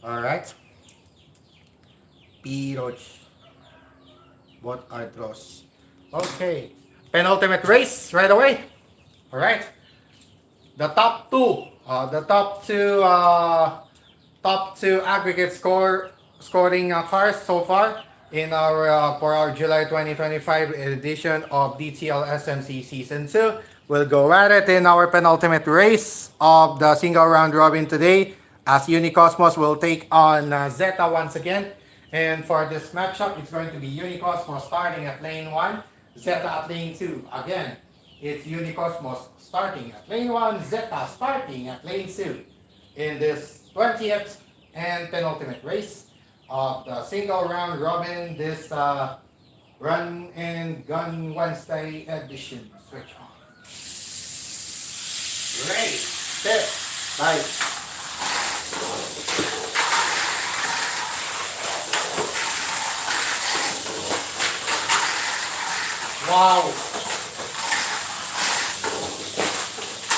Alright. P-Roach. Both are draws. Okay. Penultimate race right away. Alright. The top two. Top two aggregate scoring cars so far in our for our July 2025 edition of DTL SMC Season 2. We'll go at it in our penultimate race of the single round robin today as Unicosmos will take on Zeta once again. And for this matchup, it's going to be Unicosmos starting at lane 1, Zeta at lane 2. Again, it's Unicosmos starting at lane 1, Zeta starting at lane 2 in this 20th and penultimate race of the single round robin, this Run and Gun Wednesday edition. Switch on. Ready, set, bye. Wow!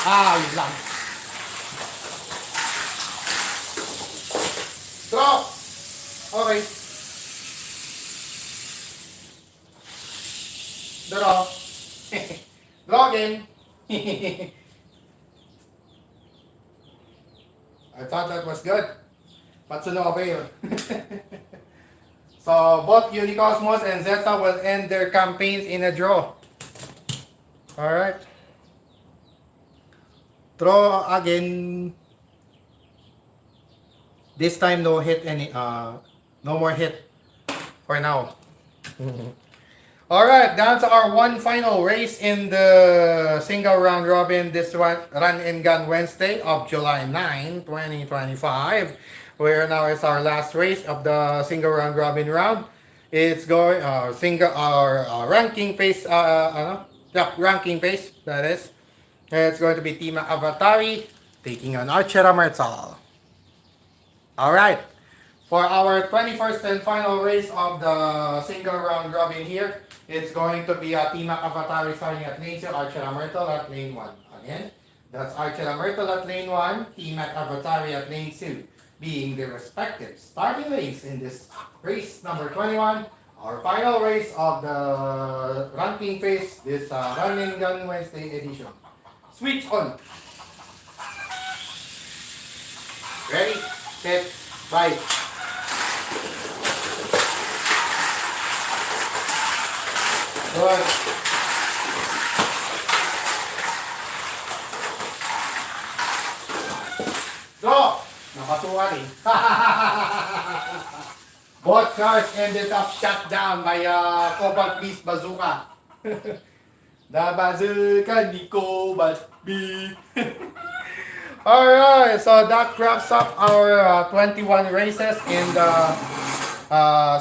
Yun lang. Draw! Okay. Draw. Draw again. I thought that was good. But no avail. So both Unicosmos and Zeta will end their campaigns in a draw. Alright. Draw again. This time no hit no more hit for now. Alright, down to our one final race in the single round robin. This one, Run and Gun Wednesday of July 9, 2025. Where now is our last race of the single round robin round. It's going single ranking pace ranking pace that is. It's going to be Team Avatari taking on Archera Mertal. Alright. For our 21st and final race of the single round robin here, it's going to be a Team Avatari starting at lane 2, Archera Myrtle at lane 1. Again, that's Archera Myrtle at lane 1, Team Avatari at lane 2, being the respective starting lanes in this race number 21, our final race of the ranking phase, this Run and Gun Wednesday edition. Switch on. Ready, set, fight. Good. Go! Nakasuka rin. Both cars ended up shot down by Cobalt Beast Bazooka. The bazooka ni Cobalt Beast. Alright, so that wraps up our 21 races in the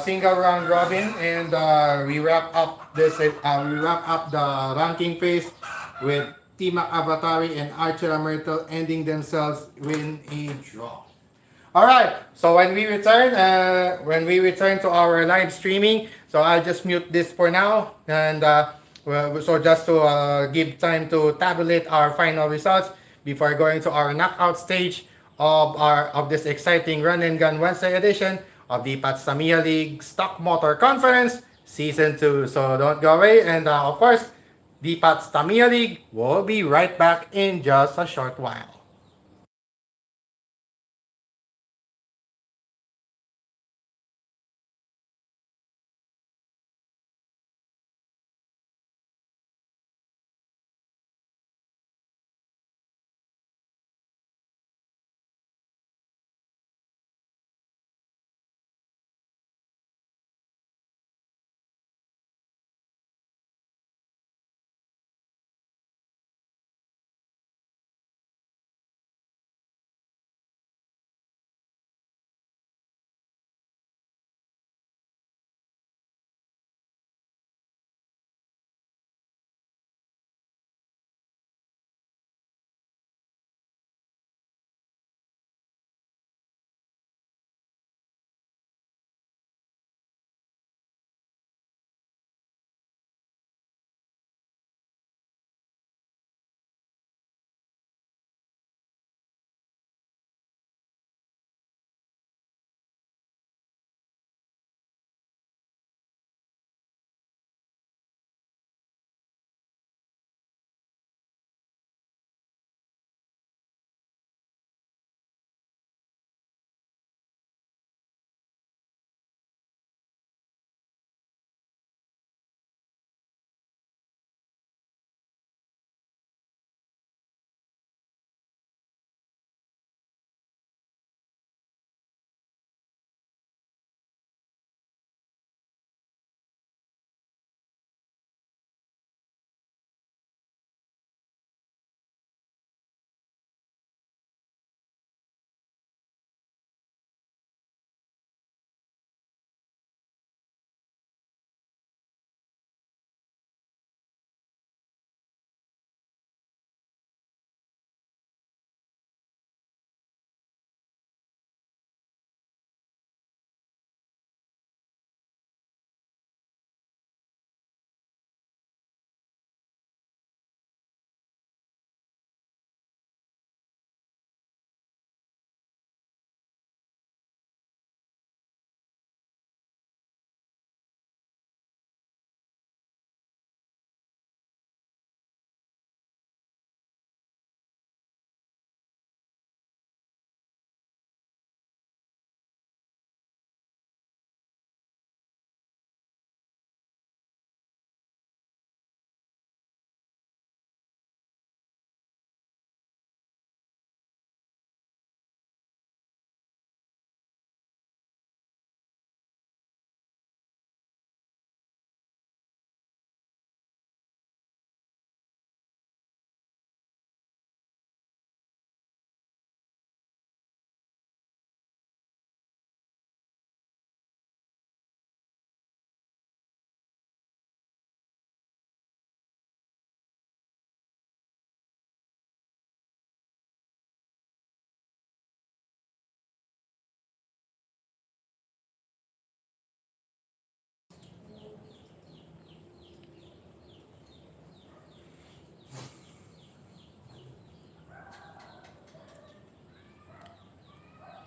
single round robin, and we wrap up the ranking phase with Team Avatari and Archer Myrtle ending themselves in a draw. Alright, so when we return to our live streaming, so I'll just mute this for now, and so just to give time to tabulate our final results before going to our knockout stage of this exciting Run and Gun Wednesday edition of the Tamiya League Stock Motor Conference Season 2. So don't go away, and of course, the Tamiya League will be right back in just a short while.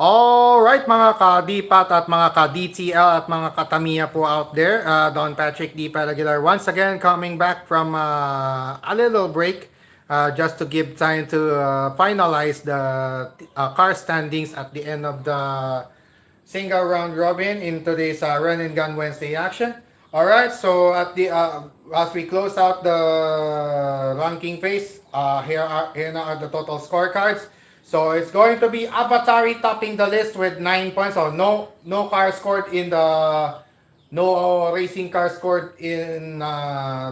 Alright mga ka-DPAT at mga ka-DTL at mga ka-Tamiya po out there. Don Patrick D. Palaguilar once again coming back from a little break just to give time to finalize the car standings at the end of the single round robin in today's Run and Gun Wednesday action. Alright, so at the as we close out the ranking phase, here now are the total scorecards. So it's going to be Avatari topping the list with 9 points. So no car scored in the no racing car scored in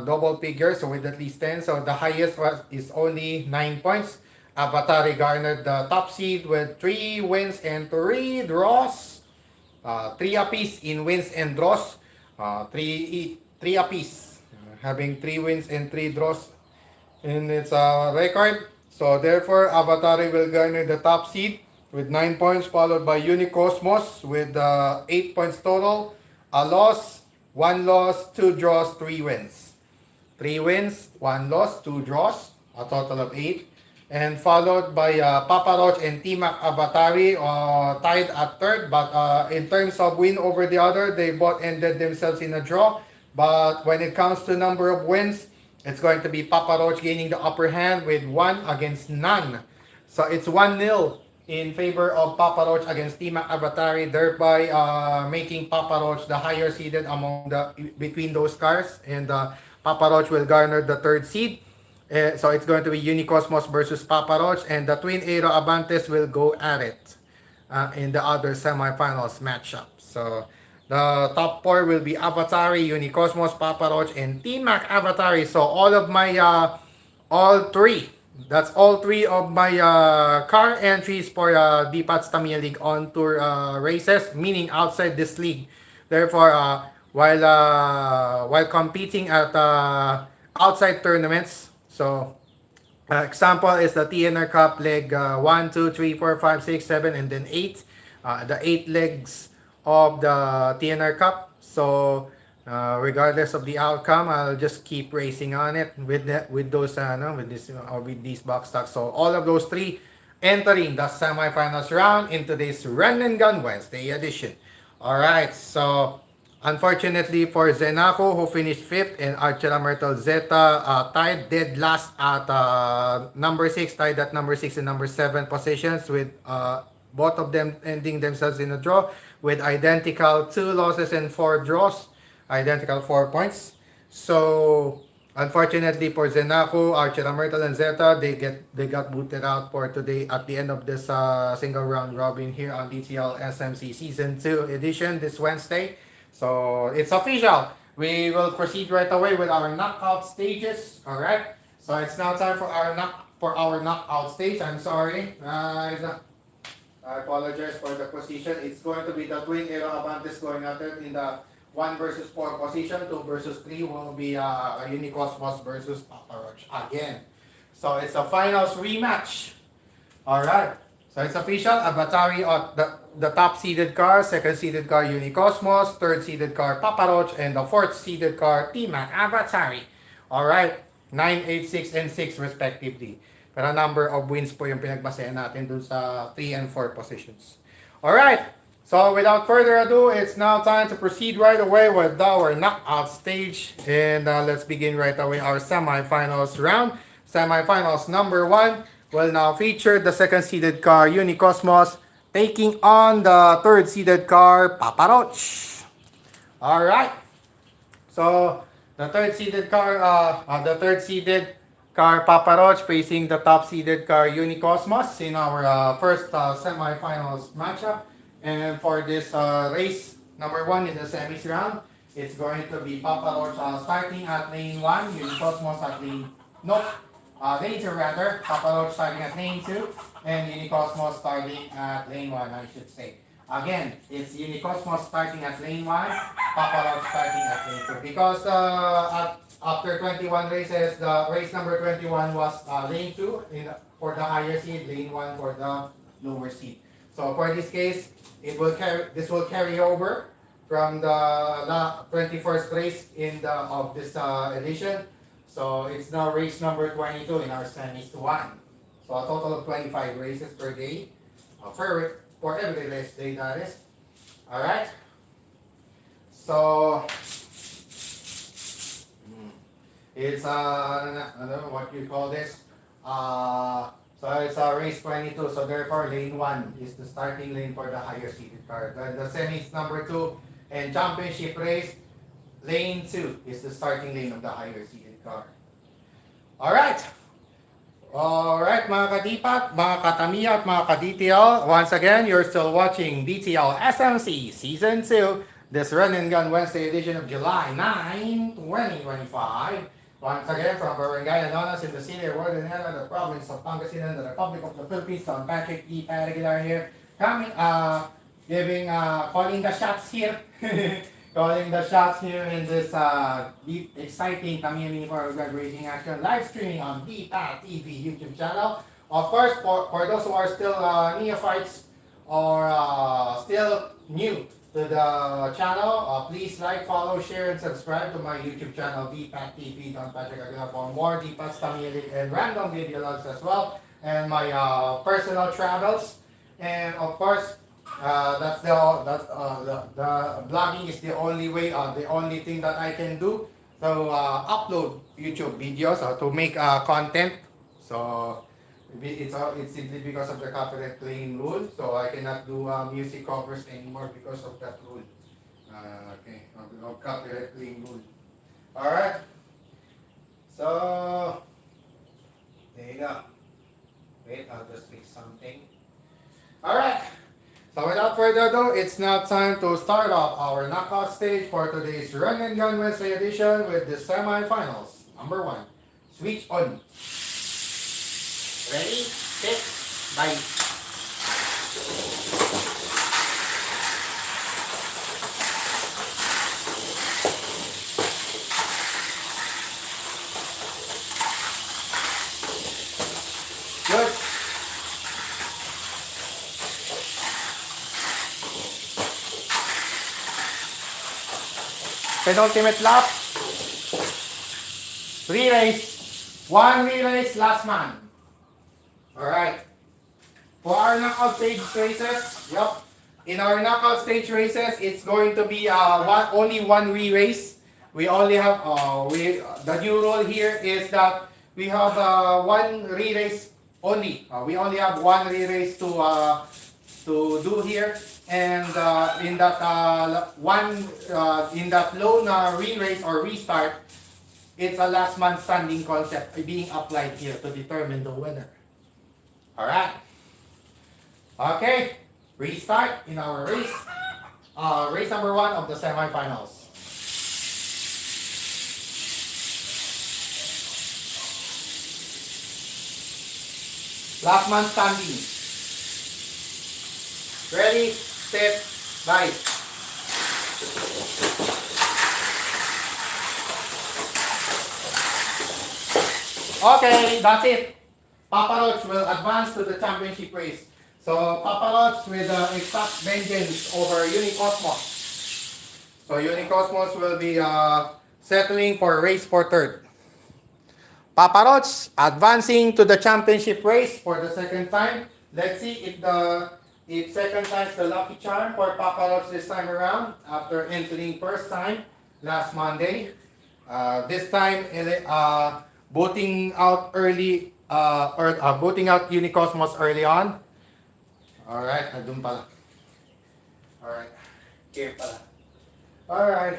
double figures, so with at least 10. So the highest is only 9 points. Avatari garnered the top seed with 3 wins and 3 draws. 3 apiece in wins and draws. 3 apiece. Having 3 wins and 3 draws in its record. So therefore, Avatari will garner the top seed with 9 points, followed by Unicosmos with 8 points total. A loss, 1 loss, 2 draws, 3 wins. 3 wins, 1 loss, 2 draws, a total of 8. And followed by Papa Roach and Timac Avatari tied at third. But in terms of win over the other, they both ended themselves in a draw. But when it comes to number of wins, it's going to be Papa Roach gaining the upper hand with 1 against none. So it's 1-0 in favor of Papa Roach against Timac Avatari, thereby making Papa Roach the higher seeded among between those cars. And Papa Roach will garner the third seed. So it's going to be Unicosmos versus Papa Roach, and the Twin Aero Abantes will go at it in the other semifinals matchup. So the top 4 will be Avatari, Unicosmos, Papa Roach, and T-Mac Avatari. So all of my, all 3, that's all 3 of my car entries for DPAT's Tamiya League on tour races, meaning outside this league. Therefore, while competing at outside tournaments, so example is the TNR Cup leg 1, 2, 3, 4, 5, 6, 7, and then 8. The 8 legs of the TNR Cup. So regardless of the outcome, I'll just keep racing on it with those with these box stocks. So all of those 3 entering the semifinals round in today's Run and Gun Wednesday edition. All right, so unfortunately for Zenaco, who finished 5th, and Archela Myrtle Zeta tied dead last at number 6, tied at number 6 and number 7 positions, with both of them ending themselves in a draw with identical 2 losses and 4 draws, identical 4 points. So unfortunately for Zenaco, Archela Myrtle, and Zeta, they got booted out for today at the end of this single round robin here on DTL SMC Season 2 edition this Wednesday. So it's official. We will proceed right away with our knockout stages. All right. So it's now time for our knockout stage. I'm sorry. I apologize for the position. It's going to be the Twin Aero Abantes going at it in the 1 versus 4 position. 2 versus 3 will be Unicosmos versus Papa Roach again. So it's a finals rematch. All right. So it's official. Avatari at the top seeded car, second seeded car Unicosmos, third seeded car Papa Roach, and the fourth seeded car T-Mac Avatari. Alright, 9, 8, 6, and 6 respectively. Pero number of wins po yung pinagbasehan natin dun sa 3 and 4 positions. Alright, so without further ado, it's now time to proceed right away with our knockout stage. And let's begin right away our semifinals round. Semifinals number 1 will now feature the second seeded car Unicosmos taking on the third seeded car Papa Roach. All right. So the third seeded car Papa Roach facing the top seeded car Unicosmos in our first semifinals matchup. And for this race number 1 in the semis round, it's going to be Papa Roach starting at lane 1, Unicosmos at lane lane 2 rather. Papa Roach starting at lane 2, and Unicosmos starting at lane 1, I should say. Again, it's Unicosmos starting at lane 1, Papa Roach starting at lane 2. Because after 21 races, the race number 21 was lane 2 for the higher seed, lane 1 for the lower seed. So for this case, this will carry over from the 21st race of this edition. So it's now race number 22 in our semis 1. So a total of 25 races per day, for every race day, that is. Alright? So, it's I don't know what you call this. So it's race 22. So therefore, lane 1 is the starting lane for the higher seated car. The semis number 2 and championship race, lane 2 is the starting lane of the higher seated car. Alright. Alright mga kadipat, mga katamiya at mga ka-DTL. Once again, you're still watching DTL SMC Season 2. This Run and Gun Wednesday edition of July 9, 2025. Once again, from Barangay Anonas in the city of Ordinera, the province of Pangasinan, the Republic of the Philippines, Don Patrick E. Paraguilar here. Coming, calling the shots here. Calling the shots here in this deep, exciting Tamiya Mini for Racing Action live streaming on DPAT TV YouTube channel. Of course, for those who are still neophytes or still new to the channel, please like, follow, share, and subscribe to my YouTube channel, DPAT TV, Don Patrick Aguilar, for more DPAT Tamiya and random video logs as well, and my personal travels, and of course, the blogging is the only way, the only thing that I can do to upload YouTube videos or to make content. So it's simply because of the copyright claim rule. So I cannot do music covers anymore because of that rule. Okay, of copyright claim rule. All right. So there you go. Wait, I'll just fix something. All right. So without further ado, it's now time to start off our knockout stage for today's Run and Gun Wednesday edition with the semi-finals. Number 1, switch on. Ready, set, bye. Good. Penultimate lap. Re-race. 1 re-race, last man. Alright. For our knockout stage races, in our knockout stage races, it's going to be only 1 re-race. We only have, the new rule here is that we have 1 re-race only. We only have 1 re-race to do here. And in that lone re-race or restart, it's a last man standing concept being applied here to determine the winner. Alright. Okay. Restart in our race. Race number 1 of the semifinals. Last man standing. Ready? Set, bye. Okay, that's it. Papa Roach will advance to the championship race. So Papa Roach with exact vengeance over Unicosmos. So Unicosmos will be settling for race for 3rd. Papa Roach advancing to the championship race for the 2nd time. Let's see if second time's the lucky charm for Papa Roach this time around after entering first time last Monday. This time, booting out early, booting out Unicosmos early on. Alright, dun pala. Alright, here pala. Alright.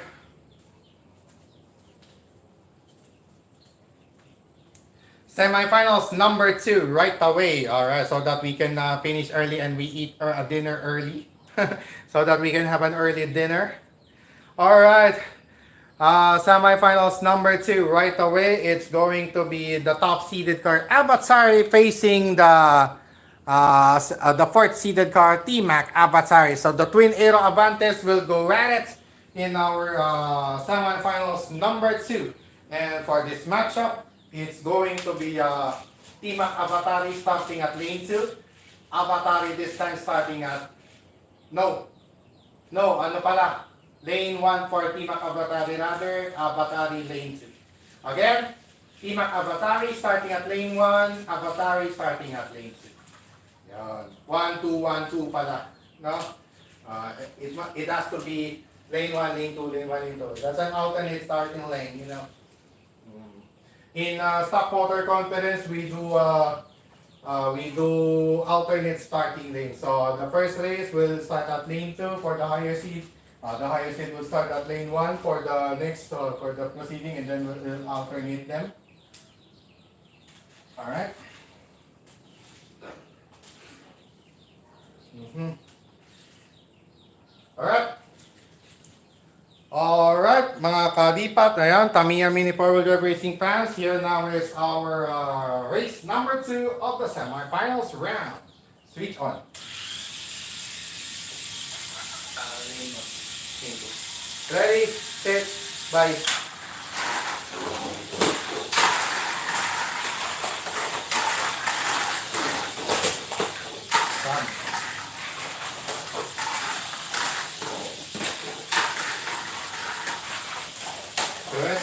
Semifinals number 2 right away. Alright, so that we can finish early and we eat a dinner early. So that we can have an early dinner. Alright. Semifinals number 2 right away. It's going to be the top seeded car Avatari facing the 4th seeded car T-Mac Avatari. So the Twin Aero Avantes will go at it in our semifinals number 2. And for this matchup, it's going to be T-Mac Avatari starting at lane 2. Avatari this time starting at... No, ano pala? Lane 1 for T-Mac Avatari rather. Avatari lane 2. Again, T-Mac Avatari starting at lane 1. Avatari starting at lane 2. 1, 2, 1, 2 pala. No? It has to be lane 1, lane 2, lane 1, lane 2. That's an alternate starting lane, you know. In stock motor conference, we do alternate starting lanes. So the first race will start at lane 2 for the higher seat. The higher seat will start at lane 1 for the next for the proceeding, and then we'll alternate them. All right. Alright, mga kadipat, ayan, Tamiya Mini 4-wheel drive racing fans, here now is our race number 2 of the semifinals round. Switch on. Ready, set, bye. Good.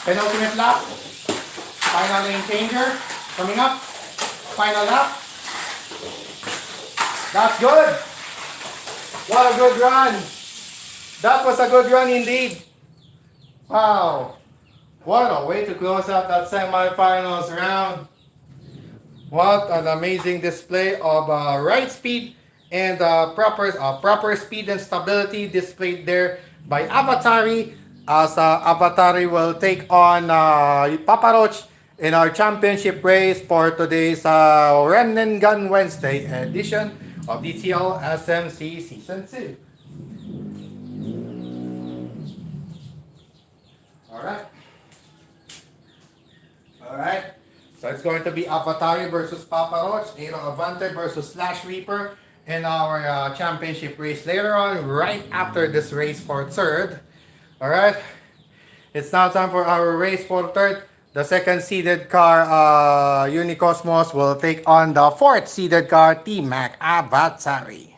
Penultimate lap. Final lane changer. Coming up. Final lap. That's good. What a good run. That was a good run indeed. Wow. What a way to close out that semifinals round. What an amazing display of ride speed and proper speed and stability displayed there by Avatari, as Avatari will take on Papa Roach in our championship race for today's Run and Gun Wednesday edition of DTL SMC Season 2. Alright. So it's going to be Avatari versus Papa Roach, Aero Avante versus Slash Reaper in our championship race later on, right after this race for third. Alright. It's now time for our race for third. The second seeded car, Unicosmos, will take on the fourth seeded car, T-Mac Avatari.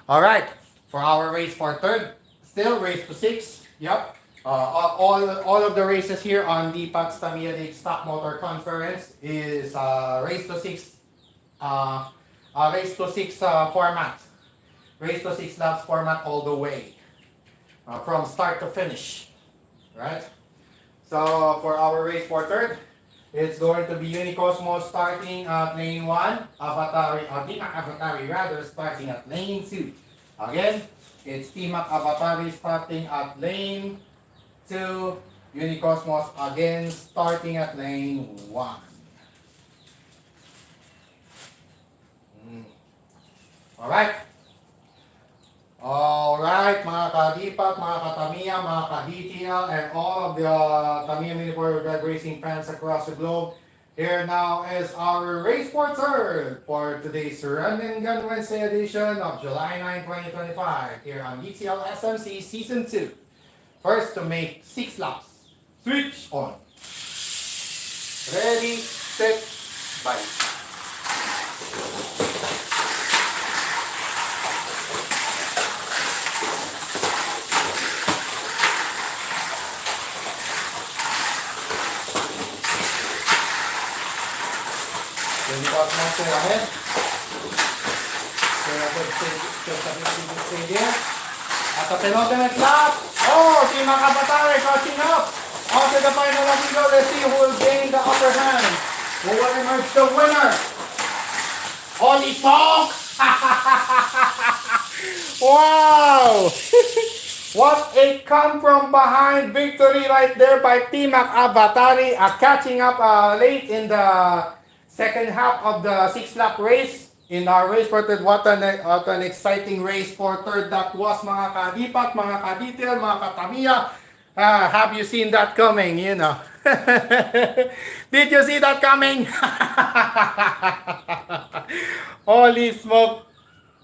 Alright. For our race for third, still race to 6. Yep. All of the races here on the PAX Tamiya League Stock Motor Conference is race to 6 format. Race to 6 laps format all the way. From start to finish. Right? So for our race for third, it's going to be Unicosmos starting at lane 1, T-Mac Avatari rather starting at lane 2. Again, it's T-Mac Avatari starting at lane 2, Unicosmos again starting at lane 1. Alright, mga kadipat, mga katamiya, mga ka-DTL, and all of the Tamiya Mini 4-wheel drive racing fans across the globe. Here now is our race for third for today's Run and Gun Wednesday edition of July 9, 2025 here on DTL SMC Season 2. First to make 6 laps. Switch on. Ready, set, bye. Unicosmos still ahead. Stay there. At the penultimate lap. Oh, T-Mac Avatari catching up. On to the final lap we go. Let's see who will gain the upper hand. Who will emerge the winner? Holy smoke! Wow! What a come from behind victory right there by T-Mac Avatari. Catching up late in the second half of the 6-lap race. In our race for third, what an exciting race for third that was, mga kadipat, mga ka-detail, mga katamiya. Have you seen that coming, you know? Did you see that coming? Holy smoke.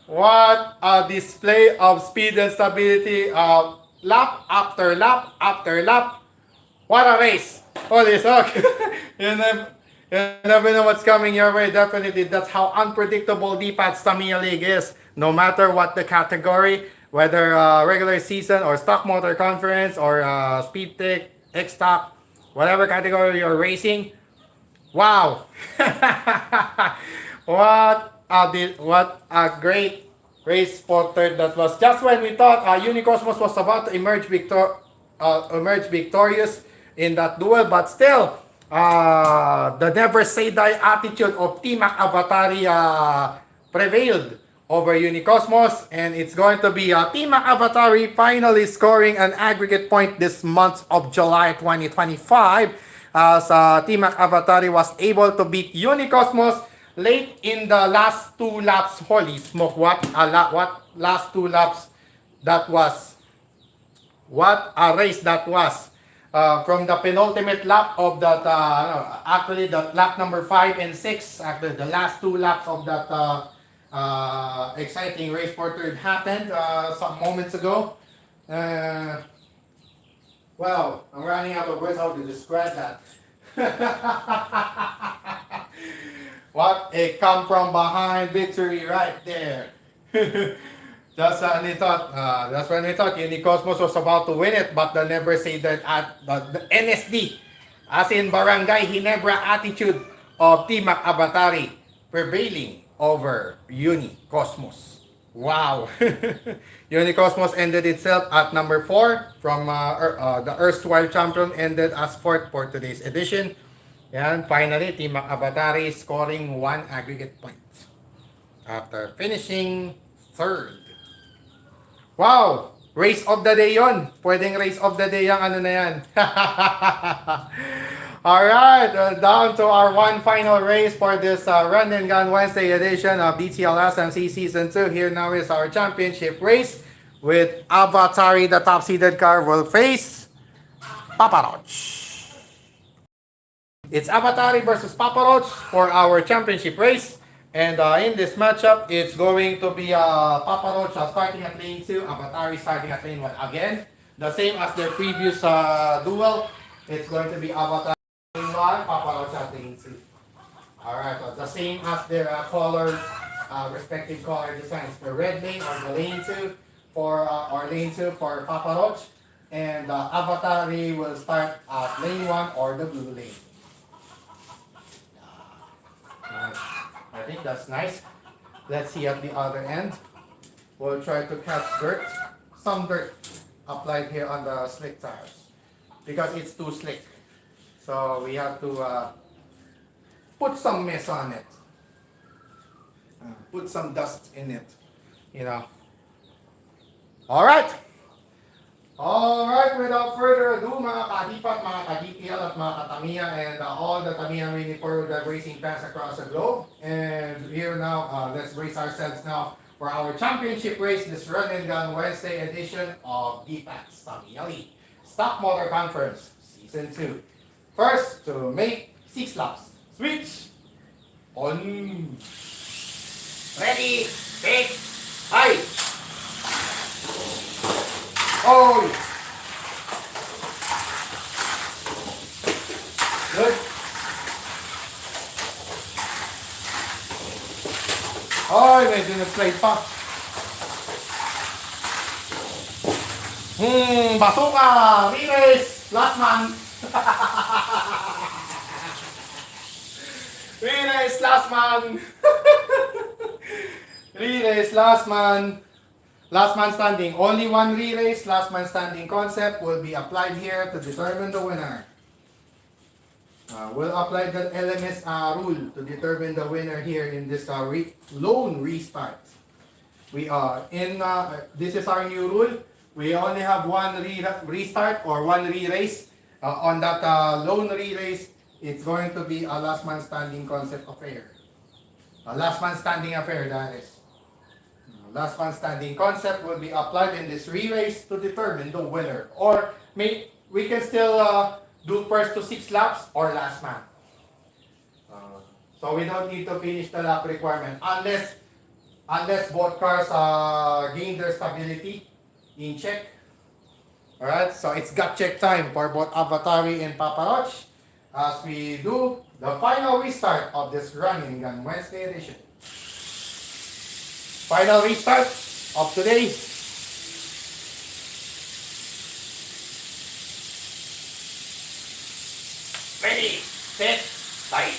What a display of speed and stability. Lap after lap after lap. What a race. Holy smoke. You never know what's coming your way. Definitely, that's how unpredictable DPAT's Tamiya League is. No matter what the category, whether regular season or stock motor conference or speed tech, X-Stock, whatever category you're racing. Wow! What a great race for third that was. Just when we thought Unicosmos was about to emerge victorious in that duel, but still, the never say die attitude of Team Avatari prevailed over Unicosmos, and it's going to be Team Avatari finally scoring an aggregate point this month of July 2025 as Team Avatari was able to beat Unicosmos late in the last two laps. Holy smoke, what last two laps that was. What a race that was. From the penultimate lap of that, actually the lap number 5 and 6, actually the last two laps of that exciting race for third happened some moments ago. Well, I'm running out of words how to describe that. What a come from behind victory right there. That's when we thought Unicosmos was about to win it, but they never say that at the NSD, as in Barangay Ginebra attitude of Team Avatari prevailing over Unicosmos. Wow. Unicosmos ended itself at number 4 from the erstwhile champion ended as 4th for today's edition. And finally, Team Avatari scoring 1 aggregate point after finishing 3rd. Wow! Race of the day yon. Pwedeng race of the day yung ano na yan. Alright, down to our one final race for this Run and Gun Wednesday edition of BTL SMC Season 2. Here now is our championship race with Avatari, the top-seeded car, will face Papa Roach. It's Avatari versus Papa Roach for our championship race. And in this matchup, it's going to be Papa Roach starting at lane 2, Avatari starting at lane 1 again. The same as their previous duel. It's going to be Avatari lane 1, Papa Roach at lane 2. Alright, so the same as their respective color designs. The red lane or the lane 2 for Papa Roach. And Avatari will start at lane 1 or the blue lane. I think that's nice. Let's see at the other end. We'll try to catch dirt. Some dirt applied here on the slick tires because it's too slick. So we have to put some mess on it. Put some dust in it. You know. Alright. Alright, without further ado, mga kahipat, mga ka-DTL at mga ka-Tamiya and all the Tamiya Mini 4-wheel racing fans across the globe. And here now, let's brace ourselves now for our championship race, this Run and Gun Wednesday edition of DPAX Tamiya League Stock Motor Conference Season 2. First, to make 6 laps. Switch! On! Ready! Set! High! Oh! Good. Oh, medyo nag-slide pa. Basuka! Rines! Last man! Rines! Last man! Rines! Last man! Last man standing. Only one re-race, last man standing concept will be applied here to determine the winner. We'll apply the LMS rule to determine the winner here in this lone restart. We are this is our new rule. We only have one restart or one re-race. On that lone re-race, it's going to be a last man standing concept affair. A last man standing affair, that is. Last man standing concept will be applied in this re-race to determine the winner. Or we can still do first to 6 laps or last man. So we don't need to finish the lap requirement unless both cars gain their stability in check. Alright, so it's gut check time for both Avatari and Papa Roach as we do the final restart of this Run and Gun Wednesday edition. Final restart of today. Set. Tight.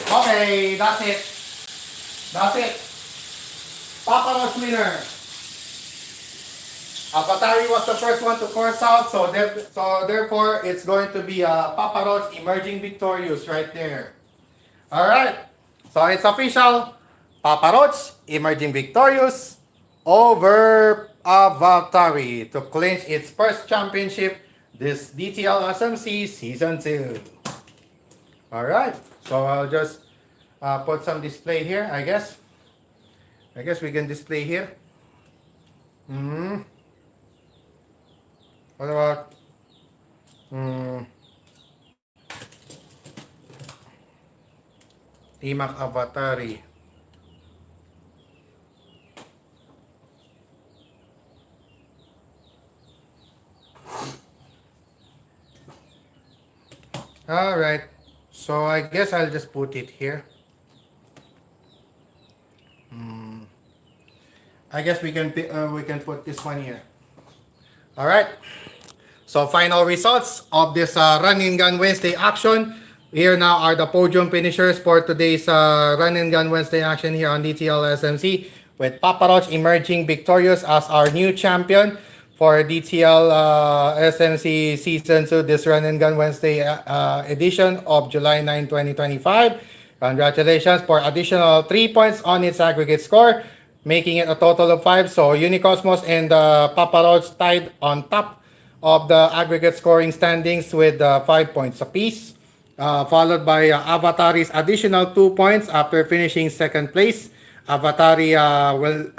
Okay, that's it. That's it. Papa Roach winner. Avatari was the first one to course out, so therefore it's going to be Papa Roach emerging victorious right there. Alright, so it's official. Papa Roach emerging victorious over Avatari to clinch its first championship this DTL SMC Season 2. Alright, so I'll just put some display here, I guess. I guess we can display here. What about Timak Avatari? Alright, so I guess I'll just put it here. I guess we can put this one here. Alright, so final results of this Run and Gun Wednesday action. Here now are the podium finishers for today's Run and Gun Wednesday action here on DTL SMC, with Papa Roach emerging victorious as our new champion for DTL SMC Season 2, this Run and Gun Wednesday edition of July 9, 2025. Congratulations for additional 3 points on its aggregate score, making it a total of 5. So Unicosmos and Papa Roach tied on top of the aggregate scoring standings with 5 points apiece, followed by Avatari's additional 2 points after finishing second place. Avatari will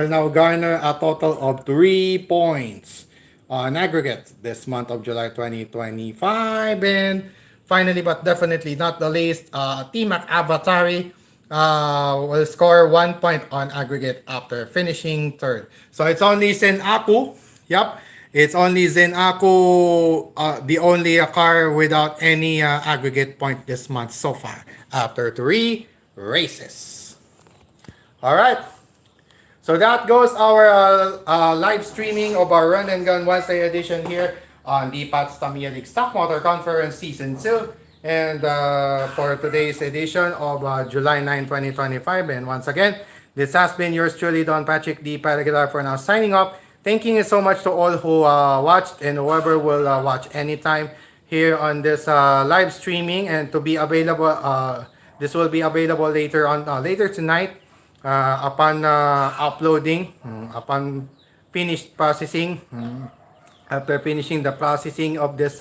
now garner a total of 3 points on aggregate this month of July 2025. And finally, but definitely not the least, Timak Avatari will score 1 point on aggregate after finishing third. So it's only Zen Aku. Yep, it's only Zen Aku, the only car without any aggregate point this month so far after 3 races. All right. So that goes our live streaming of our Run and Gun Wednesday edition here on DPAT's Tamiya League Stock Motor Conference Season 2. And for today's edition of July 9, 2025. And once again, this has been yours truly, Don Patrick D. Paraguilar, for now signing off. Thanking you so much to all who watched and whoever will watch anytime here on this live streaming. And to be available, this will be available later on, later tonight upon uploading, upon finished processing, after finishing the processing of this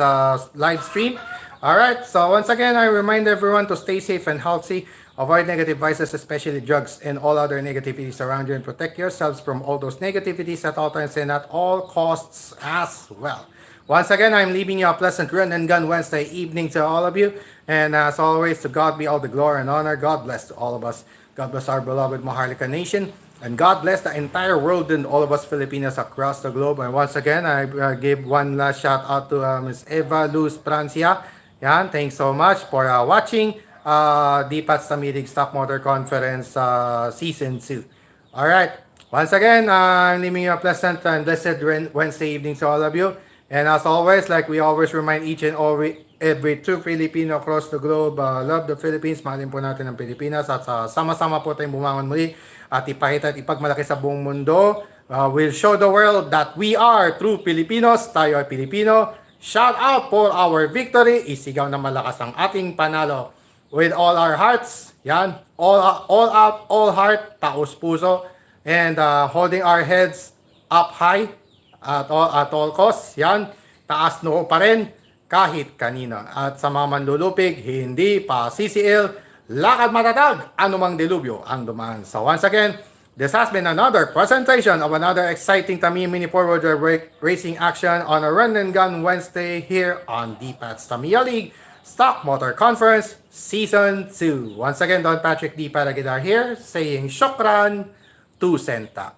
live stream. Alright, so once again, I remind everyone to stay safe and healthy, avoid negative vices, especially drugs and all other negativities around you, and protect yourselves from all those negativities at all times and at all costs as well. Once again, I'm leaving you a pleasant Run and Gun Wednesday evening to all of you. And as always, to God be all the glory and honor. God bless to all of us. God bless our beloved Maharlika Nation. And God bless the entire world and all of us Filipinos across the globe. And once again, I give one last shout out to Ms. Eva Luz Francia. Yan, thanks so much for watching DPAT's Tamiya Stock Motor Conference Season 2. Alright, once again, I'm leaving you a pleasant and blessed Wednesday evening to all of you. And as always, like we always remind each and every true Filipino across the globe, love the Philippines, mahalin po natin ang Pilipinas, at sama-sama po tayong bumangon muli at ipakita at ipagmalaki sa buong mundo. We'll show the world that we are true Filipinos, tayo ay Pilipino. Shout out for our victory, isigaw na malakas ang ating panalo. With all our hearts, yan, all out, all heart, taos puso, and holding our heads up high at all costs, yan, taas noo pa rin kahit kanino. At sa mga manlulupig, hindi pa sisiil, lakad matatag, anumang dilubyo ang dumaan. So once again, this has been another presentation of another exciting Tamiya Mini 4-wheel drive racing action on a Run and Gun Wednesday here on DPAT's Tamiya League Stock Motor Conference Season 2. Once again, Don Patrick D. Paraguilar here saying Shukran to Sentak.